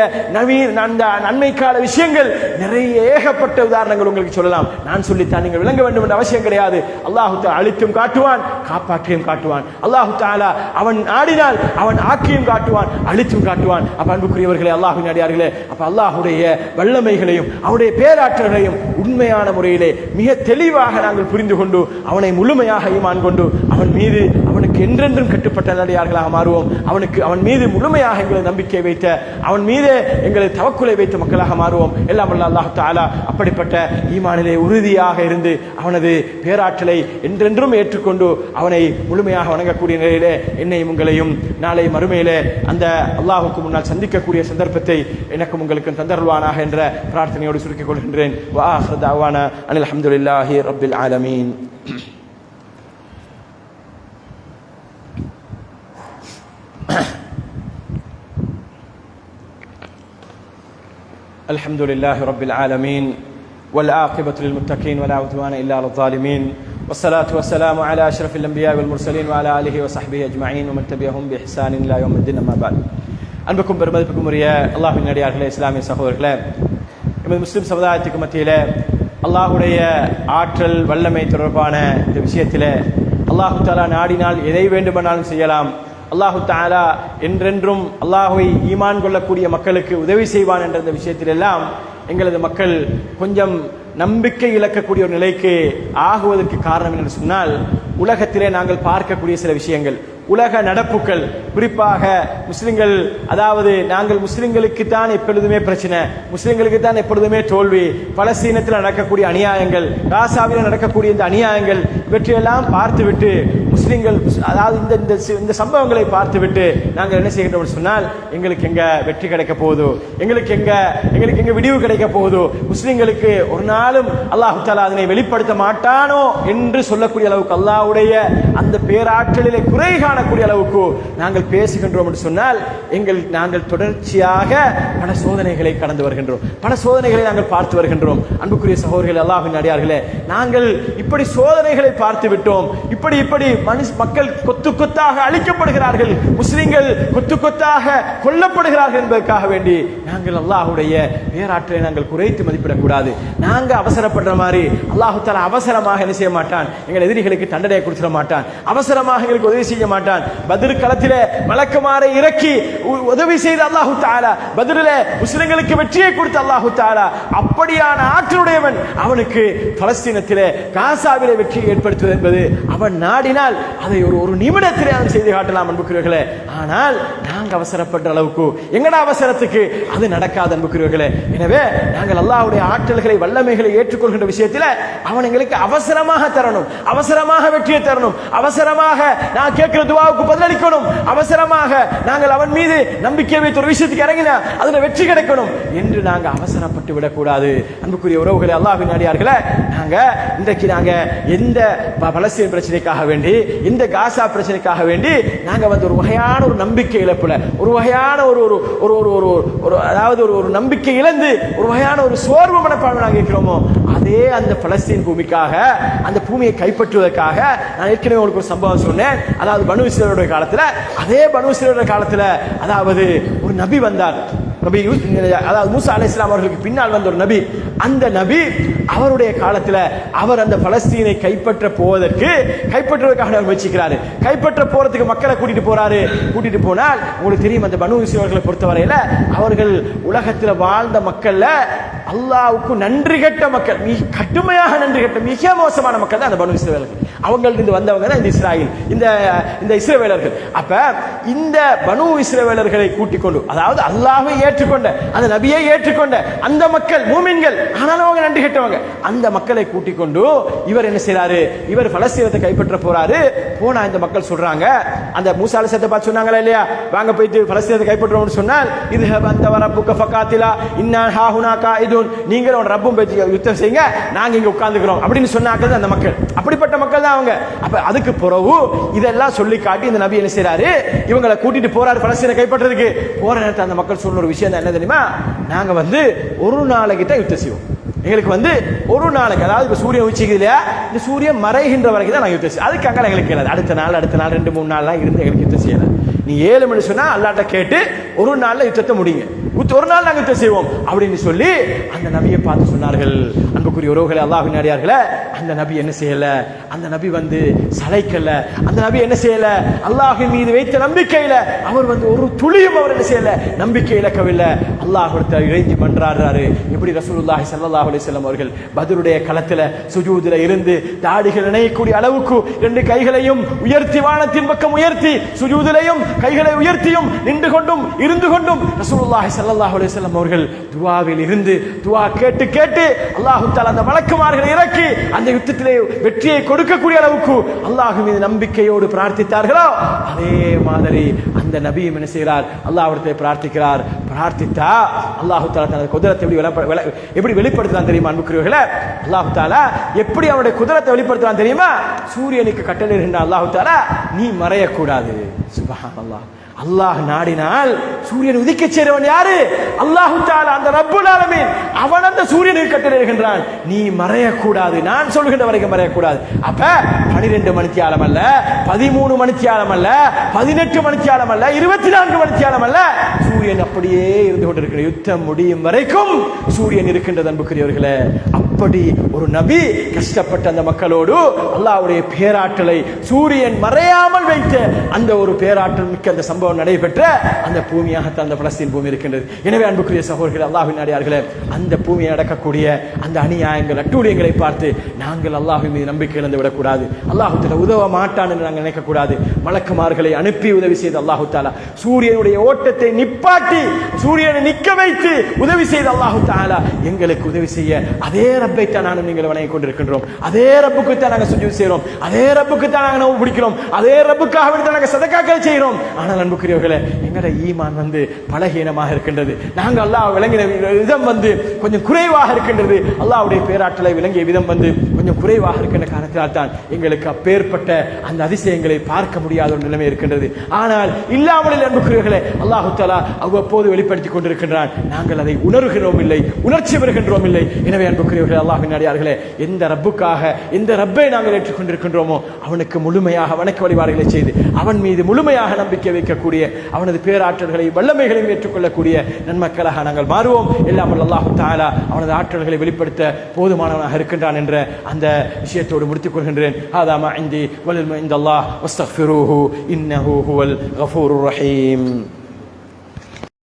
நன்மைக்கால விஷயங்கள் நிறைய ஏகப்பட்ட உதாரணங்கள் உங்களுக்கு சொல்லலாம். நான் சொல்லித்தான் நீங்கள் விளங்க வேண்டும் என்ற அவசியம் கிடையாது. அல்லாஹ் தஆலா அழித்தும் காட்டுவான், காப்பாற்றியும் காட்டுவான். அல்லாஹ் தஆலா அவன் நாடினால் அவன் ஆக்கியும் காட்டுவான், அழித்தும் காட்டுவான். அப்ப அன்புக்குரியவர்களே, அல்லாஹ்வின் அடியார்களே, அப்ப அல்லாஹ்வுடைய வல்லமைகளையும் அவனுடைய பேராற்றல்களையும் உண்மையான முறையிலே மிக தெளிவாக நாங்கள் புரிந்து கொண்டு அவனை முழுமையாக ஈமான் கொண்டு அவனுக்கு என்றென்றும் கட்டுப்பட்ட நல்லடியார்களாக மாறுவோம். அவன் மீது முழுமையாக எங்களை நம்பிக்கை வைத்த, அவன் மீது எங்களை தவக்குலை வைத்த மக்களாக மாறுவோம். எல்லாம் வல்ல அல்லாஹ் தஆலா அப்படிப்பட்ட ஈமானிலே உறுதியாக இருந்து அவனது பேராற்றலை என்றென்றும் ஏற்றுக்கொண்டு அவனை முழுமையாக வணங்கக்கூடிய நிலையிலே என்னையும் உங்களையும் நாளை மறுமையிலே அந்த அல்லாஹ்வுக்கு முன்னால் சந்திக்கக்கூடிய சந்தர்ப்பத்தை எனக்கும் உங்களுக்கும் தந்தருள்வானாக என்ற பிரார்த்தனையோடு சுருக்கிக் கொள்கின்றேன். வ ஆகிரு தஅவானா அனில் ஹம்துலில்லாஹி ரப்பில் ஆலமீன். الحمد لله رب العالمين والعاقبة للمتقين ولا عدوان إلا على الظالمين والصلاة والسلام على أشرف الأنبياء والمرسلين وعلى آله وصحبه أجمعين ومن تبعهم بإحسان إلى يوم الدين. أما بعد. அன்புக்கும் பெருமதிப்புக்கும் உரிய அல்லாஹ்வின் அடியார்களே, இஸ்லாமிய சகோதரர்களே, நமது முஸ்லிம் சமுதாயத்துக்கு மத்தியிலே அல்லாஹ்வுடைய ஆற்றல் வல்லமை தொடர்பான இந்த விஷயத்திலே அல்லாஹ் தஆலா நாடினால் எதை வேண்டுமானாலும் செய்யலாம். அல்லாஹு தஆலா என்றென்றும் அல்லாஹ்வை ஈமான் கொள்ளக்கூடிய மக்களுக்கு உதவி செய்வான் என்ற இந்த விஷயத்திலெல்லாம் எங்களது மக்கள் கொஞ்சம் நம்பிக்கை இழக்கக்கூடிய ஒரு நிலைக்கு ஆகுவதற்கு காரணம் என்று சொன்னால், உலகத்திலே நாங்கள் பார்க்கக்கூடிய சில விஷயங்கள், உலக நடப்புகள், குறிப்பாக முஸ்லிம்கள், அதாவது நாங்கள் முஸ்லிம்களுக்கு தான் எப்பொழுதுமே பிரச்சனை, முஸ்லிம்களுக்கு தான் எப்பொழுதுமே தோல்வி, பலஸ்தீனத்தில் நடக்கக்கூடிய அநியாயங்கள், காசாவில் நடக்கக்கூடிய இந்த அநியாயங்கள், இவற்றையெல்லாம் பார்த்துவிட்டு முஸ்லிம்கள், அதாவது இந்த சம்பவங்களை பார்த்துவிட்டு நாங்கள் என்ன செய்கின்றோம் சொன்னால், எங்களுக்கு எங்க வெற்றி கிடைக்க போகுதோ, எங்களுக்கு எங்க விடிவு கிடைக்க போகுதோ, முஸ்லிம்களுக்கு ஒரு நாளும் அல்லாஹ் தஆலா அதனை வெளிப்படுத்த மாட்டானோ என்று சொல்லக்கூடிய அளவுக்கு, அல்லாஹ்வுடைய அந்த பேராற்றலிலே குறை காணக்கூடிய அளவுக்கு நாங்கள் பேசுகின்றோம் என்று சொன்னால், நாங்கள் தொடர்ச்சியாக பல சோதனைகளை கடந்து வருகின்றோம், பல சோதனைகளை நாங்கள் பார்த்து வருகின்றோம். அன்புக்குரிய சகோதரர்களே, அல்லாஹ்வின் அடியார்களே, நாங்கள் இப்படி சோதனைகளை பார்த்து விட்டோம், இப்படி இப்படி மக்கள் கொத்து கொத்தாக அழிக்கப்படுகிறார்கள், முஸ்லிம்கள் கொத்து கொத்தாக கொல்லப்படுகிறார்கள் என்பதற்காக வேண்டி நாங்கள் அல்லாஹ்வுடைய பேராற்றலை நாங்கள் குறைத்து மதிப்பிடக்கூடாது. நாங்க அவசரப்படுற மாதிரி அல்லாஹ் தஆலா அவசரமாக என்ன செய்ய மாட்டான், எங்கள் எதிரிகளுக்கு தண்டனை கொடுத்துட மாட்டான், அவசரமாக எங்களுக்கு உதவி செய்ய மாட்டான். பத்ர் களத்திலே மலக்குமாரை இறக்கி உதவி செய்த அல்லாஹ் தஆலா, பத்ரிலே முஸ்லிம்களுக்கு வெற்றியை கொடுத்த அல்லாஹ் தஆலா அப்படியான ஆற்றலுடையவன். அவனுக்கு பலஸ்தீனத்திலே காசாவிலே வெற்றியை ஏற்படுத்துவது என்பது அவன் நாடினால் அதை ஒரு நிமிடத்திலே அவன் செய்து காட்டலாம் அன்புக்குரியவர்களே. ஆனால் நாங்கள் அவசரப்பட்ட அளவுக்கு எங்கட அவசரத்துக்கு அது நடக்காது அன்புக்குரியவர்களே. எனவே நாங்கள் அல்லாஹ்வுடைய ஆற்றல்களை வல்லமைகளை ஏற்றுக்கொள்கின்ற விஷயத்தில் அவன் எங்களுக்கு அவசரமாக தரணும், அவசரமாக வெற்றியை தரணும், அவசரமாக நான் கேட்கிற துஆவுக்கு பதிலளிக்கணும், அவசரமாக நாங்கள் அவன் மீது நம்பிக்கை வைத்து ஒரு விஷயத்துக்கு இறங்கினா அதுல வெற்றி கிடைக்கணும் என்று நாங்கள் அவசரப்பட்டு விடக்கூடாது. அன்புக்குரிய உறவுகளே, அல்லாஹ்வின் அடியார்களே, இன்றைக்கு நாங்க எந்த பலஸ்தீன் பிரச்சனைக்காக வேண்டி, இந்த காசா பிரச்சனைக்காக வேண்டி நாங்க ஒரு வகையான ஒரு நம்பிக்கை இழப்புல, ஒரு வகையான ஒரு நம்பிக்கை இழந்து ஒரு வகையான ஒரு சோர்வு மனப்பான்மை நாங்கள் இருக்கிறோமோ, அதே அந்த பலஸ்தீன் பூமிக்காக, அந்த பூமியை கைப்பற்றுவதற்காக நான் ஏற்கனவே உங்களுக்கு ஒரு சம்பவம் சொன்னேன். அதாவது பனு இஸ்ரவேலுடைய காலத்துல, அதே பனு இஸ்ரவேலுடைய காலத்துல அதாவது ஒரு நபி வந்தார். நபி அதாவது மூசா அலைஹிஸ்ஸலாம் அவர்களுக்கு பின்னால் வந்த ஒரு நபி. அந்த நபி அவருடைய காலத்தில் அவர் அந்த பலஸ்தீனை கைப்பற்றுவதற்காக முயற்சிக்கிறாரு. கைப்பற்ற போறதுக்கு மக்களை கூட்டிட்டு போறாரு. கூட்டிட்டு போனால் உங்களுக்கு தெரியும், அந்த பனு இஸ்ரவேல்களை பொறுத்தவரையில அவர்கள் உலகத்தில் வாழ்ந்த மக்கள்ல அல்லாஹ்வுக்கு நன்றி கெட்ட மக்கள், மிக கடுமையாக நன்றி கெட்ட மிக மோசமான மக்கள் தான் அந்த பனு இஸ்ரவேலர்கள். அவங்களிருந்து வந்தவங்க தான் இந்த இஸ்ராயல், இந்த இஸ்ரவேலர்கள். அப்ப இந்த பனு இஸ்ரவேலர்களை கூட்டிக் கொண்டு, அதாவது அல்லாஹ்வை ஏற்றுக்கொண்ட, அந்த நபியை ஏற்றுக்கொண்ட அந்த மக்கள் மூமின்கள், ஆனாலும் அவங்க நன்றி கெட்டவங்க, அந்த மக்களை கூட்டிக் கொண்டு இவர் என்ன செய்யறாரு, இவர் பலஸ்தீனத்தை கைப்பற்ற போறாரு. போனா இந்த மக்கள் சொல்றாங்க, அந்த மூசா அலைஹிஸ்ஸலாத்தை பார்த்து சொன்னாங்களா இல்லையா, வாங்க போயிட்டு பலஸ்தீனத்தை கைப்பற்றுவோம்னு சொன்னால், இது அந்த ரப்புக ஃபகாத்திலா இன்னா ஹாஹுனா காயிதுன், நீங்க உங்க ரப்பும் போய் யுத்தம் செய்யுங்க, நாங்க இங்க உட்கார்ந்துக்கிறோம் அப்படின்னு சொன்னாங்க அந்த மக்கள். அப்படிப்பட்ட மக்கள் தான் அவங்க. அப்ப அதுக்கு பிறகு இதெல்லாம் சொல்லி காட்டி இந்த நபி என்ன செய்யறாரு, இவங்களை கூட்டிட்டு போறாரு பலஸ்தீனை கைப்பற்றதுக்கு. போற நேரத்தில் அந்த மக்கள் சொன்ன ஒரு விஷயம் என்ன தெரியுமா, நாங்க ஒரு நாளைக்கு தான் யுத்தம் செய்வோம், எங்களுக்கு ஒரு நாளைக்கு, அதாவது இப்ப சூரியன் உச்சிக்குது இல்லையா, இந்த சூரியன் மறைகின்ற வரைக்கும் தான் நாங்கள் யுத்தம் செய்வோம். அதுக்காக எங்களுக்கு கேளாது, அடுத்த நாள் 2-3 நாள்லாம் இருந்து எங்களுக்கு யுத்தம் செய்யலாம். நீ 7 மணி சொன்னா அல்லாட்ட கேட்டு ஒரு நாள்ல யுத்தத்தை முடிங்க, ஒரு நாள் நாங்கள் யுத்தம் செய்வோம் அப்படின்னு சொல்லி அந்த நபியை பார்த்து சொன்னார்கள். அன்புக்குரிய உறவுகளே, அல்லாஹ்வின் அடியார்களே, அந்த நபி என்ன செய்யல, அந்த நபி சளைக்கல, அந்த நபி என்ன செய்யல, அல்லாஹ்வின் மீது வைத்த நம்பிக்கையில அவர் ஒரு துளியும் அவர் என்ன செய்யல, நம்பிக்கை இழக்கவில்லை. அல்லாஹ்விடத்தில் இறைஞ்சி மன்றாடுறாரு. எப்படி ரசூலுல்லாஹி ஸல்லல்லாஹு அலைஹி வஸல்லம் அவர்கள் பத்ருடைய களத்துல சுஜூதுல இருந்து தாடிகள் இணையக்கூடிய அளவுக்கு 2 கைகளையும் உயர்த்தி வானத்தின் பக்கம் உயர்த்தி, சுஜூதிலையும் கைகளை உயர்த்தியும் நின்று கொண்டும் இருந்து கொண்டும் ரசூலுல்லாஹி ஸல்லல்லாஹு அலைஹி வஸல்லம் அவர்கள் துஆவில் இருந்து துஆ கேட்டு கேட்டு அல்லாஹ் தஆலா அந்த மலக்குமார்களை இறக்கி அந்த யுத்தத்திலே வெற்றியை கொடுக்கக்கூடிய அளவுக்கு அல்லாஹ் மீது நம்பிக்கையோடு பிரார்த்தித்தார்களோ, அதே மாதிரி அந்த நபியும் என்ன செய்கிறார், அல்லாஹ்விடத்தில் பிரார்த்திக்கிறார். பிரார்த்தித்தா அல்லாஹ் தஆலா தனது குதிரத்தை எப்படி வெளிப்படுத்தலாம் தெரியுமா அன்புக்குரியவர்களே, அல்லாஹ் தஆலா எப்படி அவருடைய குதிரத்தை வெளிப்படுத்தலாம் தெரியுமா, சூரியனுக்கு கட்டளையிடுகின்ற அல்லாஹ் தஆலா நீ மறையக்கூடாது. சுப்ஹானல்லாஹ், அல்லாஹ் நாடினால் சூரியன் உதிக்க செய்றவன் யாரு, அல்லாஹ் தஆலா, அந்த ரப்புல் ஆலமீன். அவன் அந்த சூரியனுக்கு கட்டளையிடுகின்றான், நீ மறையக்கூடாது, நான் சொல்கின்ற வரைக்கும் மறையக்கூடாது. அப்ப 12 மணித்தியாலம் அல்ல, 13 மணித்தியாலம் அல்ல, 18 மணித்தியாலம் அல்ல, 24 மணித்தியாலம் அல்ல, சூரியன் அப்படியே இருந்து கொண்டிருக்கிற, யுத்தம் முடியும் வரைக்கும் சூரியன் இருக்கின்றது அன்புக்குரியவர்களே. அப்படி ஒரு நபி கஷ்டப்பட்ட அந்த மக்களோடு அல்லாஹ்வுடைய பேராற்றலை சூரியன் மறையாமல் வைத்த அந்த ஒரு பேராற்றல் மிக்க அந்த சம்பவம் நடைபெற்ற அந்த பூமியாகத்தான் அந்த பலஸ்தீன் பூமி இருக்கின்றது. எனவே அன்புக்குரிய சகோதரர்களே, அல்லாஹ்வின் அடியார்களே, அந்த பூமியை நடக்கக்கூடிய அந்த அநியாயங்கள் அட்டூழியங்களை பார்த்து நாங்கள் அல்லாஹ்வின் மீது நம்பிக்கை இழந்து விடக்கூடாது. அல்லாஹ் தஆலா உதவ மாட்டான் என்று நாங்கள் நினைக்கக்கூடாது. மலக்குமார்களை அனுப்பி உதவி செய்த அல்லாஹ் தஆலா சூரியனுடைய ஓட்டத்தை நிப்பாட்டி சூரியனை நிற்க வைத்து உதவி செய்த அல்லாஹ் தஆலா எங்களுக்கு உதவி செய்ய அதே ரப்பை தான் நானும் நீங்கள் வணங்கிக் கொண்டிருக்கின்றோம். அதே ரப்புக்கு தான் நாங்கள் சுஜூத் செய்கிறோம், அதே ரப்புக்கு தான் நாங்கள் நோன்பு பிடிக்கிறோம், அதே ரப்புக்காக வேண்டி நாங்கள் சதகாக்கள் செய்கிறோம். ஆனால் அன்புக்குரியவர்களே, எங்களோட ஈமான் பலகீனமாக இருக்கின்றது. நாங்கள் அல்லாஹ் விளங்கின விதம் கொஞ்சம் குறைவாக இருக்கின்றது. அல்லாஹ்வுடைய பேராற்றலை விளங்கிய விதம் கொஞ்சம் குறைவாக இருக்கின்ற காரணத்தினால் தான் எங்களுக்கு அப்பேற்பட்ட அந்த அதிசயங்களை பார்க்க முடியாத ஒரு நிலைமை இருக்கின்றது. ஆனால் இல்லாமல் அன்புக்குரியவர்களே, அல்லாஹ் தஆலா அவ்வப்போது வெளிப்படுத்திக் கொண்டிருக்கின்றான். நாங்கள் அதை உணர்கிறோம் இல்லை, உணர்ச்சி வருகின்றோம் இல்லை. எனவே அன்புக்குரியவர்களே, கண்ணியத்துக்குரிய அல்லாஹ்வின் அடியார்களே, எந்த ரப்புக்காக எந்த ரப்பை நாங்கள் ஏற்றுக்கொண்டிருக்கின்றோமோ அவனுக்கு முழுமையாக வணக்க வழிபாடுகளை செய்து அவன் மீது முழுமையாக நம்பிக்கை வைக்கக்கூடிய அவனது பேராற்றல்களை வல்லமைகளையும் ஏற்றுக்கொள்ளக்கூடிய நன்மக்களாக நாங்கள் மாறுவோம். எல்லாம் அல்லாஹ் தஆலா அவனது ஆற்றல்களை வெளிப்படுத்த போதுமானவனாக இருக்கின்றான் என்ற அந்த விஷயத்தோடு முடித்துக் கொள்கின்றேன். ஹாதா மா இந்தி வல் இல்மு இன்தல்லாஹ் வஸ்தக்ஃபிரூஹு இன்னஹு ஹுவல் கஃபூருர் ரஹீம்.